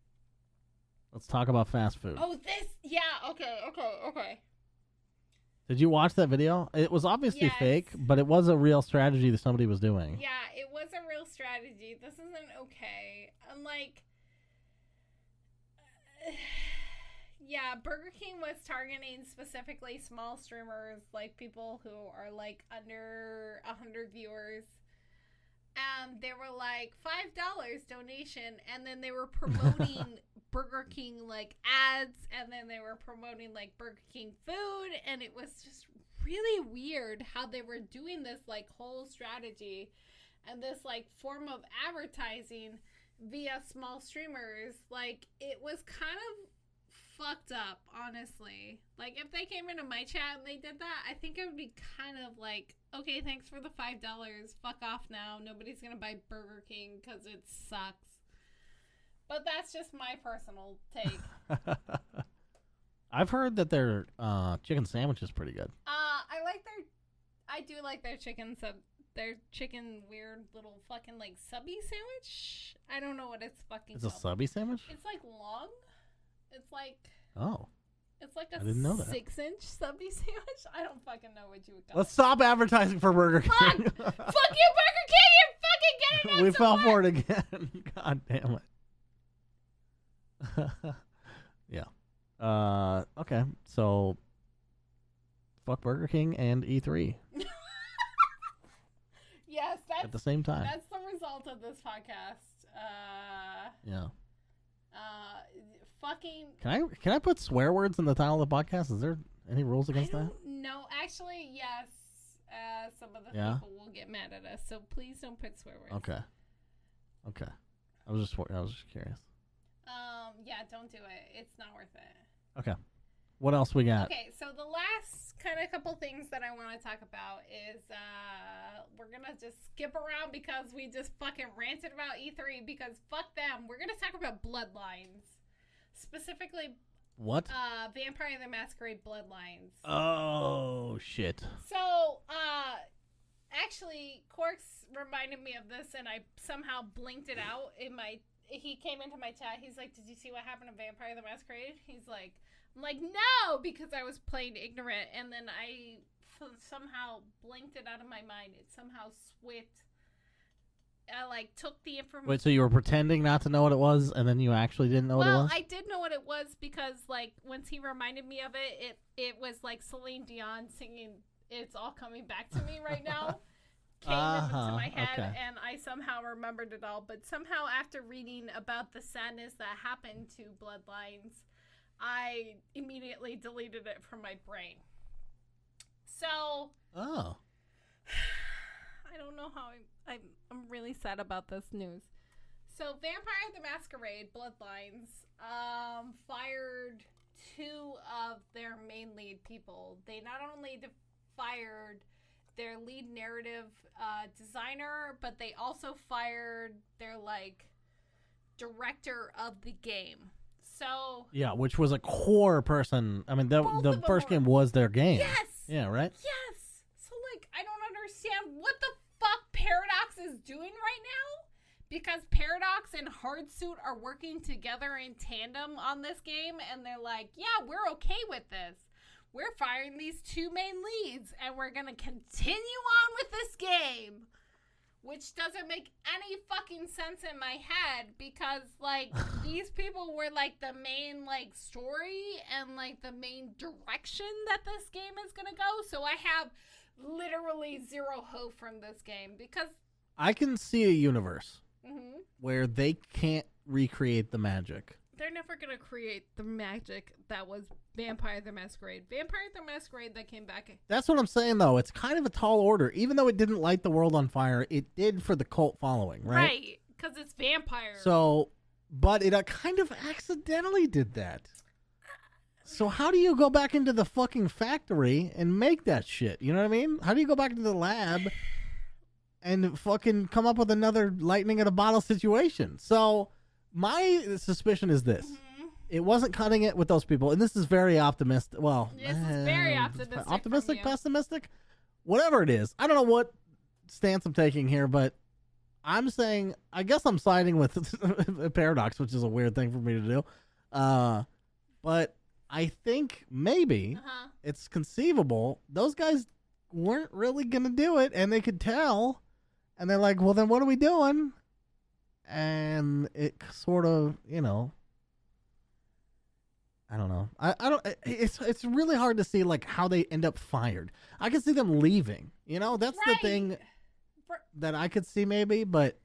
Let's talk about fast food. Oh, this? Yeah, okay. Did you watch that video? It was obviously fake, but it was a real strategy that somebody was doing. Yeah, it was a real strategy. This isn't okay. I'm like... Yeah, Burger King was targeting specifically small streamers, like people who are like under 100 viewers. And they were like $5 donation, and then they were promoting Burger King like ads, and then they were promoting like Burger King food, and it was just really weird how they were doing this like whole strategy and this like form of advertising via small streamers. Like, it was kind of fucked up, honestly. Like, if they came into my chat and they did that, I think it would be kind of like, okay, thanks for the $5, fuck off now, nobody's gonna buy Burger King because it sucks. But that's just my personal take. I've heard that their chicken sandwich is pretty good. I do like their chicken weird little fucking like subby sandwich. I don't know what it's fucking It's called. a subby sandwich? It's like long. It's like... Oh. It's like a I didn't know that. 6-inch subby sandwich. I don't fucking know what you would call Let's stop advertising for Burger King. Fuck you, Burger King! You're fucking getting us We to fell work. for it again. God damn it. Yeah. Okay. So, fuck Burger King and E3 Yes, at the same time. that's the result of this podcast. Yeah. Fucking... Can I put swear words in the title of the podcast? Is there any rules against that? No, actually, yes. Some of the people will get mad at us, so please don't put swear words. Okay. I was just curious. Yeah, don't do it. It's not worth it. Okay. What else we got? Okay, so the last kind of couple things that I want to talk about is we're going to just skip around because we just fucking ranted about E3 because fuck them. We're going to talk about Bloodlines. Specifically, what? Vampire the Masquerade Bloodlines. Oh, shit. So, actually, Quarks reminded me of this, and I somehow blinked it out in my... He came into my chat. He's like, did you see what happened to Vampire the Masquerade? He's like... I'm like, no! Because I was playing ignorant, and then I somehow blinked it out of my mind. It somehow switched. I, like, took the information... Wait, so you were pretending not to know what it was, and then you actually didn't know what it was? Well, I did know what it was because, like, once he reminded me of it, it was like Celine Dion singing It's All Coming Back to Me Right Now. Came into my head, and I somehow remembered it all. But somehow, after reading about the sadness that happened to Bloodlines, I immediately deleted it from my brain. So... Oh. I don't know how I'm really sad about this news. So, Vampire the Masquerade Bloodlines fired 2 of their main lead people. They not only fired their lead narrative designer, but they also fired their, like, director of the game. So... Yeah, which was a core person. I mean, the first game was their game. Yes! Yeah, right? Yes! So, like, I don't understand what the fuck Paradox is doing right now, because Paradox and Hardsuit are working together in tandem on this game, and they're like, yeah, we're okay with this. We're firing these two main leads, and we're going to continue on with this game. Which doesn't make any fucking sense in my head, because, like, these people were, like, the main, like, story and, like, the main direction that this game is going to go. So I have literally zero hope from this game, because... I can see a universe where they can't recreate the magic. They're never going to create the magic that was Vampire the Masquerade. Vampire the Masquerade that came back. That's what I'm saying, though. It's kind of a tall order. Even though it didn't light the world on fire, it did for the cult following, right? Right, because it's vampire. So, but it kind of accidentally did that. So how do you go back into the fucking factory and make that shit? You know what I mean? How do you go back into the lab and fucking come up with another lightning in a bottle situation? So... my suspicion is this. It wasn't cutting it with those people. And this is very optimistic. Well, this is very optimistic. Optimistic, pessimistic? Whatever it is. I don't know what stance I'm taking here, but I'm saying, I guess I'm siding with Paradox, which is a weird thing for me to do. But I think maybe it's conceivable. Those guys weren't really going to do it, and they could tell. And they're like, well, then what are we doing? And it sort of, you know, I don't know. I don't. It's really hard to see like how they end up fired. I could see them leaving. You know, that's the thing that I could see maybe, but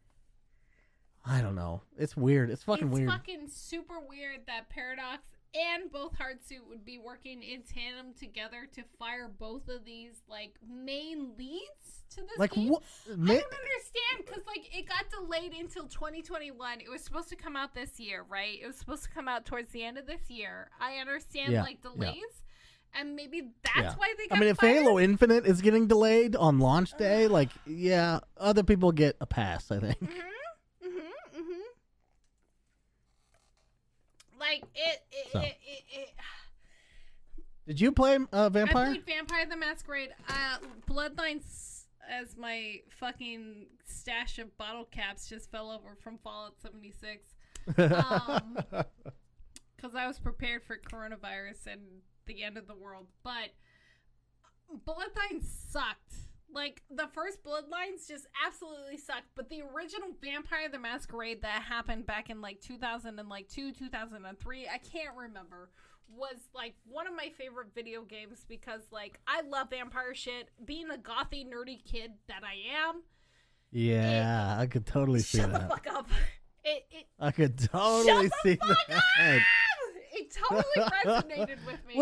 I don't know. It's weird. It's fucking weird. It's fucking super weird that Paradox and both Hardsuit would be working in tandem together to fire both of these like main leads to this like game. What? I don't understand, because like it got delayed until 2021. It was supposed to come out this year, right? It was supposed to come out towards the end of this year. I understand like delays, and maybe that's why they got if fired. Halo Infinite is getting delayed on launch day, like other people get a pass, I think. Like it. Did you play Vampire? I played Vampire the Masquerade. Bloodlines, as my fucking stash of bottle caps just fell over from Fallout 76. Because I was prepared for coronavirus and the end of the world. But Bloodlines sucked. Like, the first Bloodlines just absolutely sucked. But the original Vampire the Masquerade that happened back in, like, 2002, 2003, I can't remember, was, like, one of my favorite video games because, like, I love vampire shit. Being a gothy, nerdy kid that I am. Yeah, I could totally see that. Shut the fuck up. I could totally see that. It totally resonated with me.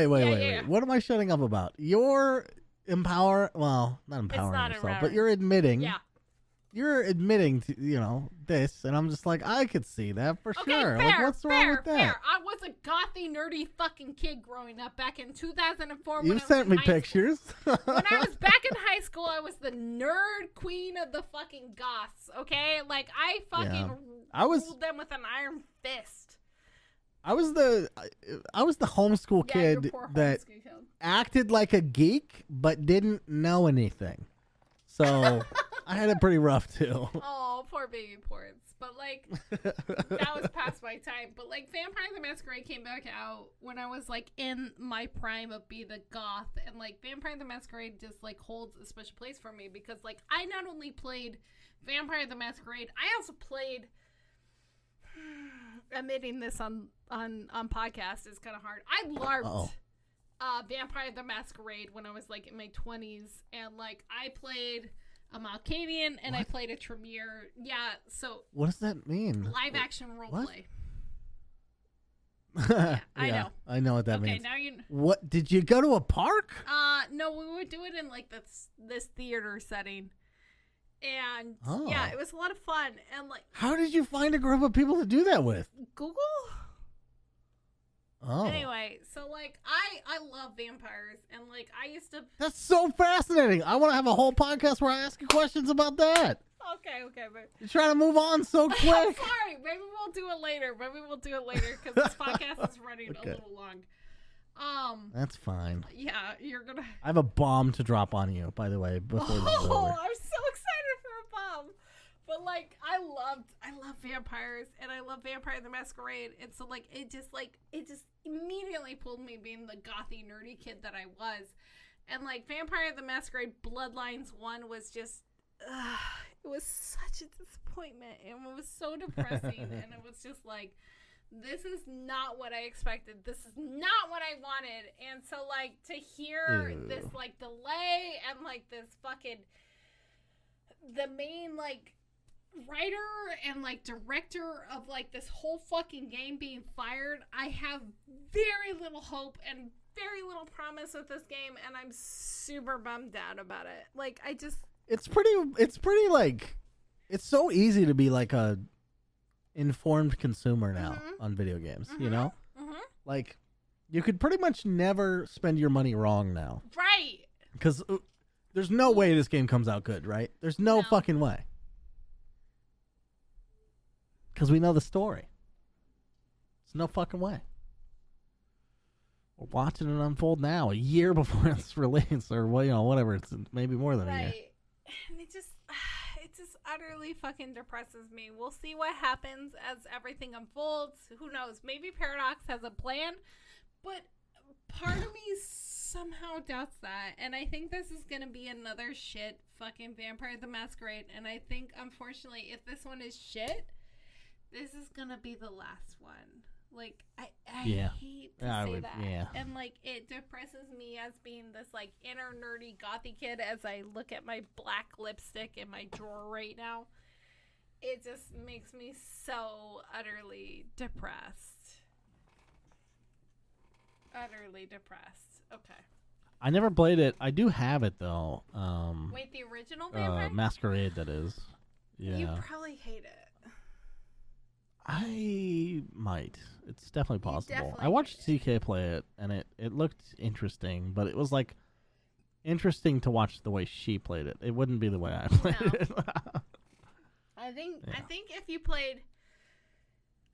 Wait. What am I shutting up about? You're not empowering yourself, but you're admitting. Yeah. You're admitting to, this, and I'm just like, I could see that for sure. Fair, like, what's wrong with that? Fair. I was a gothy, nerdy fucking kid growing up back in 2004. You sent me pictures. When I was back in high school, I was the nerd queen of the fucking goths, okay? Like, I fucking ruled them with an iron fist. I was the homeschool kid that acted like a geek but didn't know anything. So I had it pretty rough too. Oh, poor baby Portz. But like that was past my time. But like Vampire the Masquerade came back out when I was like in my prime of being a goth, and like Vampire the Masquerade just like holds a special place for me because like I not only played Vampire the Masquerade, I also played admitting this on podcast is kind of hard. I LARPed Vampire the Masquerade when I was like in my 20s, and like I played a Malkavian and I played a Tremere. Yeah, so what does that mean? Live action roleplay. Yeah, I know what that means. Okay, now you. What did you go to a park? No, we would do it in like this theater setting. And yeah, it was a lot of fun. And like, how did you find a group of people to do that with? Google. Oh. Anyway, so like I love vampires, and like I used to. That's so fascinating. I want to have a whole podcast where I ask you questions about that. Okay, but you're trying to move on so quick. I'm sorry. Maybe we'll do it later. Because this podcast is running a little long. That's fine. Yeah, you're gonna. I have a bomb to drop on you, by the way, before this is over. I'm so excited for a bomb. But like, I love vampires, and I love Vampire the Masquerade, and so like, it just immediately pulled me, being the gothy nerdy kid that I was, and like Vampire the Masquerade Bloodlines 1 was just, it was such a disappointment, and it was so depressing, and it was just like, this is not what I expected. This is not what I wanted. And so, like, to hear this, like, delay and, like, this fucking, the main, like, writer and, like, director of, like, this whole fucking game being fired, I have very little hope and very little promise with this game, and I'm super bummed out about it. Like, It's pretty, like, it's so easy to be, like, a informed consumer now on video games, you know? Like, you could pretty much never spend your money wrong now. Right. Because there's no way this game comes out good, right? There's no fucking way. Because we know the story. There's no fucking way. We're watching it unfold now, a year before it's released, or, well, you know, whatever. It's maybe more than a year. And it just utterly fucking depresses me. We'll see what happens as everything unfolds. Who knows? Maybe Paradox has a plan, but part of me somehow doubts that. And I think this is going to be another shit fucking Vampire the Masquerade. And I think, unfortunately, if this one is shit, this is going to be the last one. Like, I hate to say that. Yeah. And, like, it depresses me as being this, like, inner nerdy gothy kid as I look at my black lipstick in my drawer right now. It just makes me so utterly depressed. Utterly depressed. Okay. I never played it. I do have it, though. Wait, the original Vampire? Masquerade, that is. Yeah. You probably hate it. I might. It's definitely possible. I watched CK play it, and it looked interesting, but it was like interesting to watch the way she played it. It wouldn't be the way I played it. I think if you played,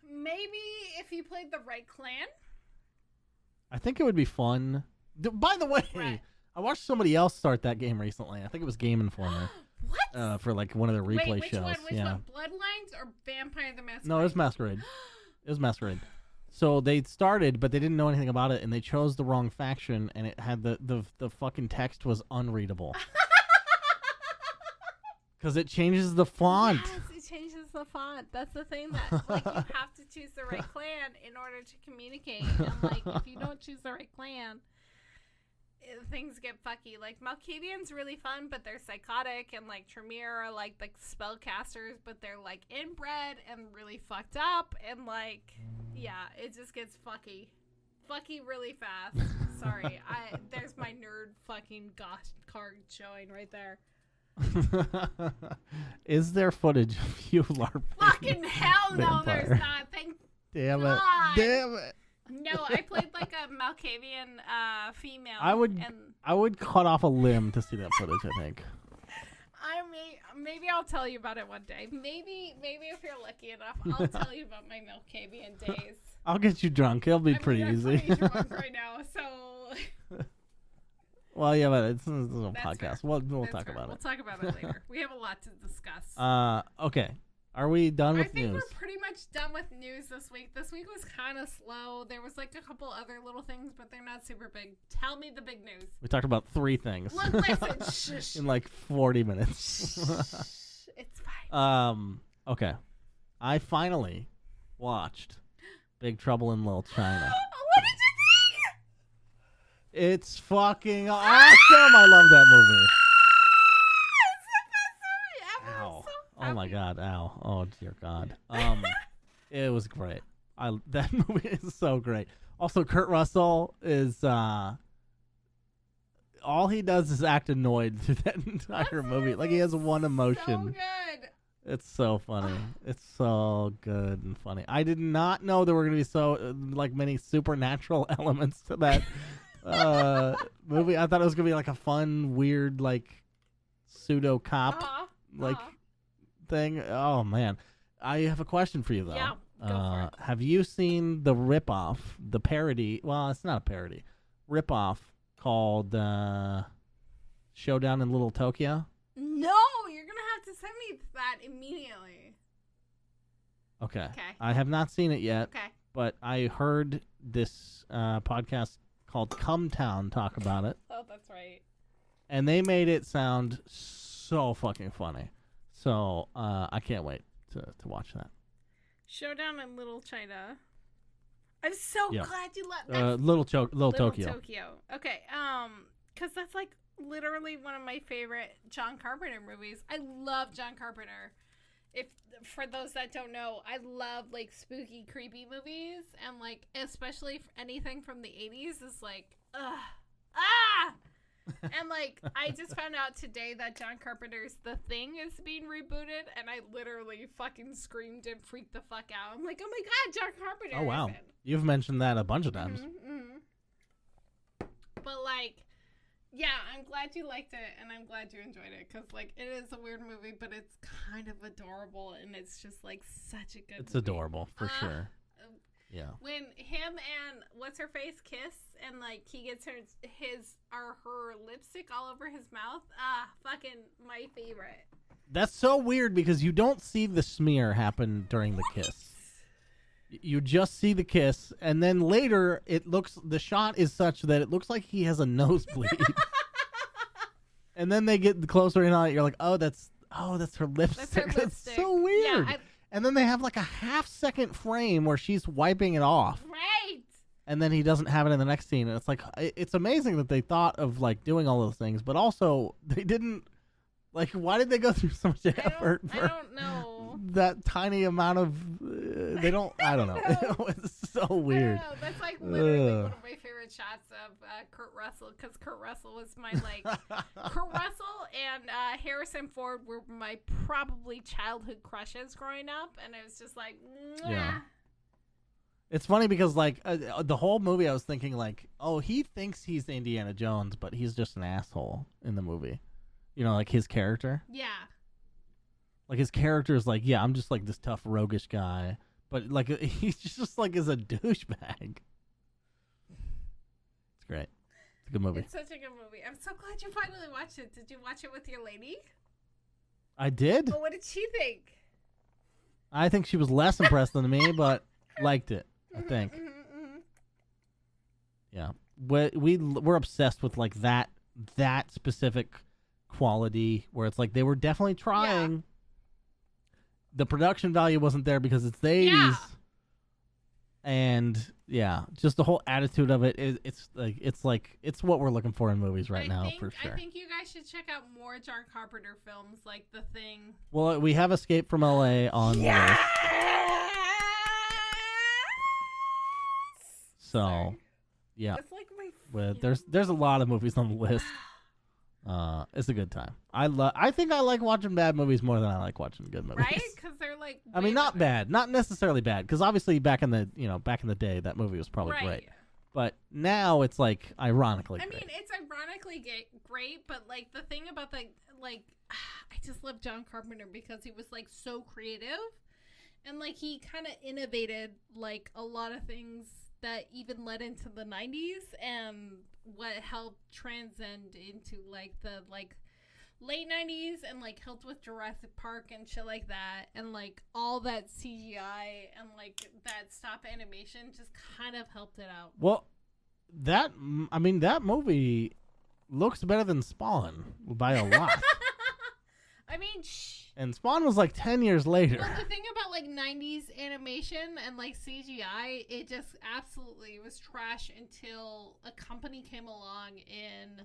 maybe if you played the right clan, I think it would be fun. By the way, I watched somebody else start that game recently. I think it was Game Informer. What? For like one of their replay which shows. One? Which one? Bloodlines or Vampire the Masquerade? No, it was Masquerade. It was Masquerade. So they started, but they didn't know anything about it, and they chose the wrong faction, and it had the fucking text was unreadable. Because it changes the font. Yes, it changes the font. That's the thing that, like, you have to choose the right clan in order to communicate. And, like, if you don't choose the right clan, things get fucky. Like, Malkavian's really fun, but they're psychotic, and like Tremere are like spellcasters, but they're like inbred and really fucked up, and like, yeah, it just gets fucky really fast. Sorry, there's my nerd fucking gosh card showing right there. Is there footage of you LARPing? Fucking hell no, Vampire? there's not. Thank Damn God. it! Damn it! No, I played like a Malkavian female. I would cut off a limb to see that footage, I think. Maybe I'll tell you about it one day. Maybe if you're lucky enough, I'll tell you about my Malkavian days. I'll get you drunk. It'll be pretty easy. I'm pretty drunk right now, so. Well, yeah, but it's a podcast. We'll talk about it. We'll talk about it later. We have a lot to discuss. Okay. Are we done with news? I think we're pretty much done with news this week. This week was kind of slow. There was like a couple other little things, but they're not super big. Tell me the big news. We talked about 3 things. Look, listen, shh. In like 40 minutes. It's fine. Okay. I finally watched Big Trouble in Little China. What did you think? It's fucking awesome. I love that movie. Oh my God! Ow! Oh dear God! It was great. That movie is so great. Also, Kurt Russell is all he does is act annoyed through that entire movie. Like he has one emotion. So good. It's so funny. It's so good and funny. I did not know there were going to be so like many supernatural elements to that movie. I thought it was going to be like a fun, weird, like pseudo cop thing. Oh man, I have a question for you though. Yeah, go for it. Have you seen the ripoff, the parody? Well, it's not a parody. Ripoff called Showdown in Little Tokyo. No. No, you're gonna have to send me that immediately. Okay. Okay. I have not seen it yet. Okay. But I heard this podcast called Come Town talk about it. Oh, that's right. And they made it sound so fucking funny. So I can't wait to watch that. Showdown in Little China. I'm so glad you let Little Tokyo. Okay, because that's like literally one of my favorite John Carpenter movies. I love John Carpenter. If for those that don't know, I love like spooky, creepy movies, and like especially anything from the 80s is like, and like I just found out today that John Carpenter's The Thing is being rebooted, and I literally fucking screamed and freaked the fuck out. I'm like, oh my god, John Carpenter! Oh wow, is in. You've mentioned that a bunch of times. But like. Yeah, I'm glad you liked it, and I'm glad you enjoyed it, because, like, it is a weird movie, but it's kind of adorable, and it's just, like, such a good movie. Adorable, for sure. Yeah. When him and what's-her-face kiss, and, like, he gets her lipstick all over his mouth, fucking my favorite. That's so weird, because you don't see the smear happen during the kiss. You just see the kiss, and then later the shot is such that it looks like he has a nosebleed. And then they get closer in on it. You're like, oh, that's her lipstick. That's her lipstick. That's so weird. Yeah, and then they have like a half-second frame where she's wiping it off. Right. And then he doesn't have it in the next scene. And it's like, it's amazing that they thought of like doing all those things, but also they didn't. Like, why did they go through so much effort I don't know. That tiny amount of... I don't know. It's so weird. I don't know. That's like literally one of my favorite shots of Kurt Russell, because Kurt Russell was my, like... Kurt Russell and Harrison Ford were my probably childhood crushes growing up, and it was just like... Mwah. Yeah. It's funny because, like, the whole movie I was thinking, like, oh, he thinks he's Indiana Jones, but he's just an asshole in the movie. You know, like his character. Yeah. Like his character is like, yeah, I'm just like this tough, roguish guy, but like he's just like is a douchebag. It's great. It's a good movie. It's such a good movie. I'm so glad you finally watched it. Did you watch it with your lady? I did. Oh, what did she think? I think she was less impressed than me, but liked it. I think. Yeah, we're obsessed with like that specific quality where it's like they were definitely trying. Yeah. The production value wasn't there because it's the 80s. Yeah. And yeah, just the whole attitude of it it's what we're looking for in movies right now for sure. I think you guys should check out more John Carpenter films like The Thing. Well, we have Escape from LA on there. So, sorry. Yeah. It's like my there's a lot of movies on the list. It's a good time. I think I like watching bad movies more than I like watching good movies. Right? Because they're like. I mean, not bad, not necessarily bad. Because obviously, back in the day, that movie was probably great. But now it's like ironically. I mean, it's ironically great, but like the thing about I just love John Carpenter because he was like so creative, and like he kind of innovated like a lot of things that even led into the 90s and what helped transcend into like the like late 90s and like helped with Jurassic Park and shit like that, and like all that CGI and like that stop animation just kind of helped it out. Well, that movie looks better than Spawn by a lot. I mean, and Spawn was like 10 years later. Well, the thing about like 90s animation and like CGI, it just absolutely was trash until a company came along in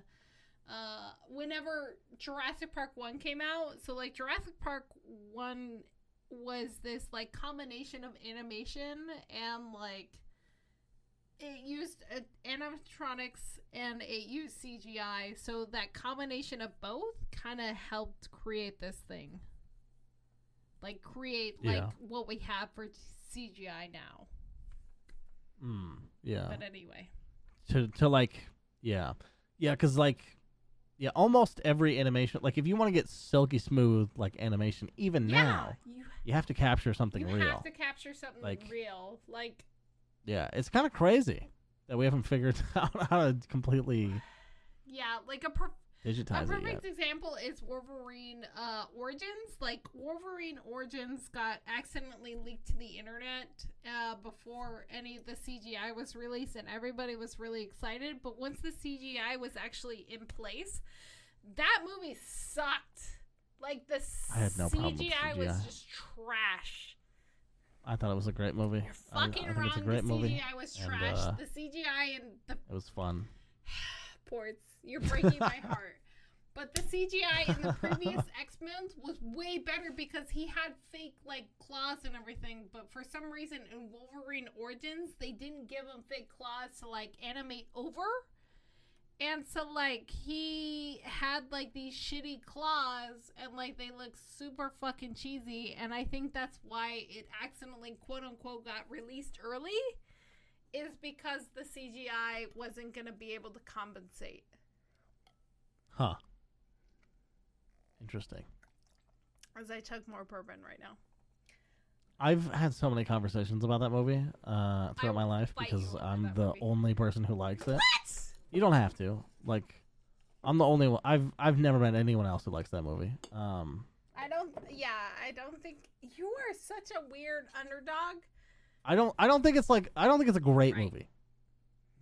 whenever Jurassic Park 1 came out. So like Jurassic Park 1 was this like combination of animation and like it used animatronics and it used CGI. So that combination of both kind of helped create this thing. Like create like what we have for CGI now. Yeah. But anyway. To like, yeah, because like, yeah, almost every animation, like if you want to get silky smooth like animation, even now, you have to capture something real. You have to capture something real, like. Yeah, it's kind of crazy that we haven't figured out how to completely. Yeah, like digitize A it perfect yet. example is Wolverine Origins. Like, Wolverine Origins got accidentally leaked to the internet before any of the CGI was released, and everybody was really excited. But once the CGI was actually in place, that movie sucked. Like, the I had no problem with CGI was CGI. just trash. I thought it was a great movie. You're fucking I think wrong. it's a great the movie. CGI was and, trash. The CGI and the It was fun. Portz, you're breaking my heart. But the CGI in the previous X-Men was way better because he had fake, like, claws and everything. But for some reason in Wolverine Origins, they didn't give him fake claws to, like, animate over. And so, like, he had, like, these shitty claws and, like, they look super fucking cheesy. And I think that's why it accidentally, quote-unquote, got released early, is because the CGI wasn't going to be able to compensate. Huh. Interesting. As I chug more bourbon right now. I've had so many conversations about that movie throughout my life fight because you over I'm that the movie. only person who likes it. What? You don't have to. Like, I'm the only one. I've never met anyone else who likes that movie. I don't think you are such a weird underdog. I don't think it's a great Right. movie.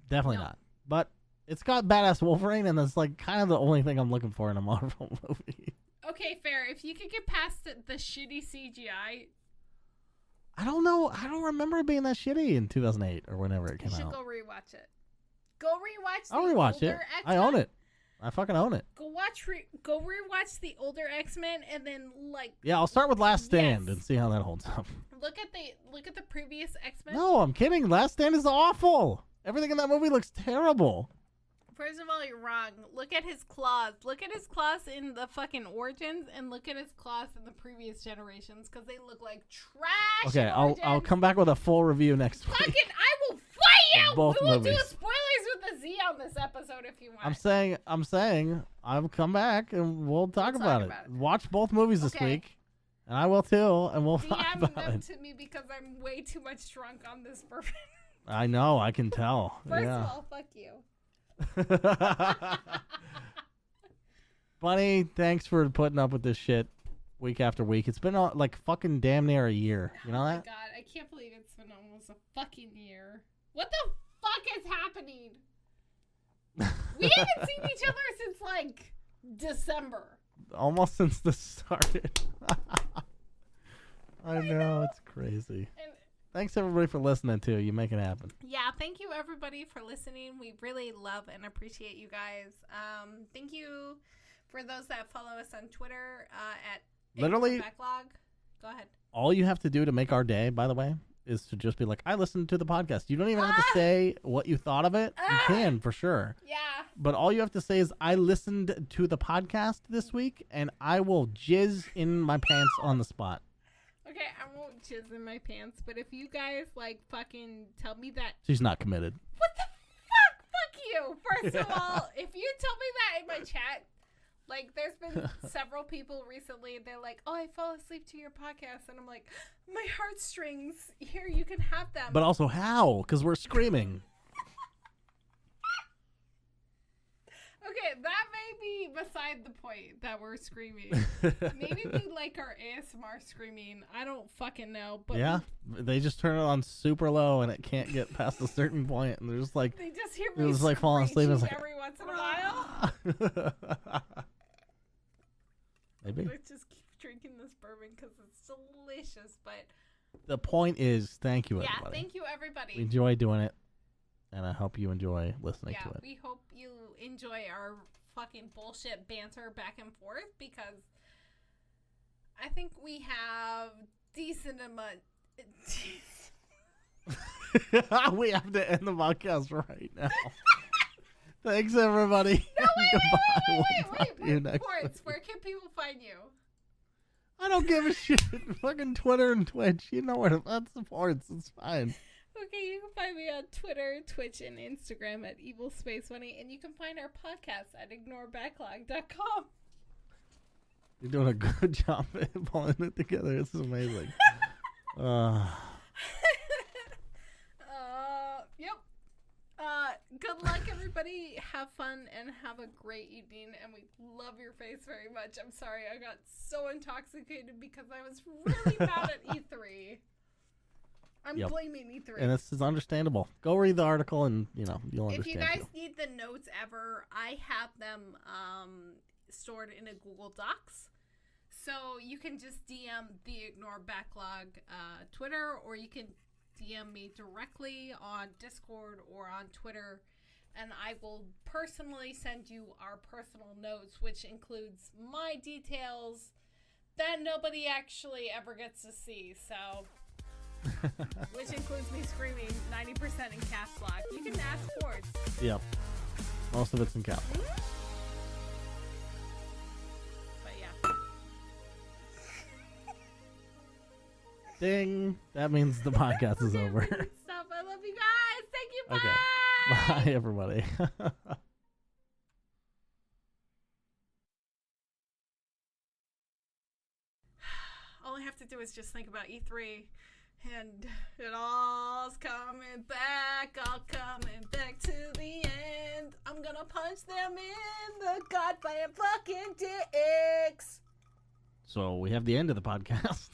Definitely No. not. But it's got badass Wolverine, and that's like kind of the only thing I'm looking for in a Marvel movie. Okay, fair. If you could get past the shitty CGI, I don't know. I don't remember it being that shitty in 2008 or whenever it you came should out. go rewatch it. Go rewatch. I'll the rewatch it. older I X-Men. own it. I fucking own it. Go rewatch the older X-Men, and then like Yeah, I'll start with Last Stand Yes. and see how that holds up. look at the previous X-Men. No, I'm kidding. Last Stand is awful. Everything in that movie looks terrible. First of all, you're wrong. Look at his claws. Look at his claws in the fucking Origins, and look at his claws in the previous generations, because they look like trash. Okay, in I'll Origins. come back with a full review next Fucking, week. I will fight you. Both We will do movies. spoilers with a Z on this episode if you want. I'm saying I'll come back and we'll talk about it. Watch both movies this Okay. week, and I will too, and we'll talk DM about them it. to me because I'm way too much drunk on this bourbon. I know, I can tell. First yeah. of all, fuck you. Bunny, thanks for putting up with this shit week after week. It's been like fucking damn near a year. You know Oh my that? god, I can't believe it's been almost a fucking year. What the fuck is happening? We haven't seen each other since like December. Almost since this started. I know, it's crazy. And Thanks everybody for listening too. You make it happen. yeah, thank you everybody for listening. We really love and appreciate you guys. Thank you for those that follow us on Twitter at Literally- Backlog. Go ahead. All you have to do to make our day, by the way, is to just be like, I listened to the podcast. You don't even have to say what you thought of it. You can, for sure. Yeah. But all you have to say is, I listened to the podcast this week, and I will jizz in my pants on the spot. Okay, I won't jizz in my pants, but if you guys like fucking tell me that, She's not committed. what the fuck? Fuck you. First of all, if you tell me that in my chat, like there's been several people recently, they're like, oh, I fell asleep to your podcast, and I'm like, my heartstrings, here, you can have them. But also, how? Because we're screaming. Okay, that may be beside the point that we're screaming. Maybe we like our ASMR screaming. I don't fucking know. But Yeah? They just turn it on super low, and it can't get past a certain point, and they're just like, they just hear it me was like falling asleep. It's screeching like, every once in a while. Maybe. Let's just keep drinking this bourbon because it's delicious. But The point is, thank you, yeah, everybody. thank you, everybody. We enjoy doing it, and I hope you enjoy listening Yeah, to it. we hope you enjoy our fucking bullshit banter back and forth because I think we have decent amount. We have to end the podcast right now. Thanks, everybody. No, wait, Goodbye. We'll talk to you next Portz, week. where can people find you? I don't give a shit. Fucking Twitter and Twitch. You know where that's the Portz. It's fine. Okay, you can find me on Twitter, Twitch, and Instagram at Evil Space Money, and you can find our podcast at ignorebacklog.com. You're doing a good job pulling it together. This is amazing. Yep. Good luck, everybody. Have fun and have a great evening. And we love your face very much. I'm sorry I got so intoxicated because I was really mad at E3. I'm blaming E3. And this is understandable. Go read the article and, you'll understand. If you guys need the notes ever, I have them stored in a Google Docs. So you can just DM the Ignore Backlog Twitter, or you can DM me directly on Discord or on Twitter, and I will personally send you our personal notes, which includes my details that nobody actually ever gets to see. So... which includes me screaming 90% in caps lock. You can ask Portz. Yep. Most of it's in caps lock. But yeah. Ding. That means the podcast is over. Stop. I love you guys. Thank you. Bye. Okay. Bye, everybody. All I have to do is just think about E3. And it all's coming back, all coming back to the end. I'm gonna punch them in the goddamn fucking dicks. So we have the end of the podcast.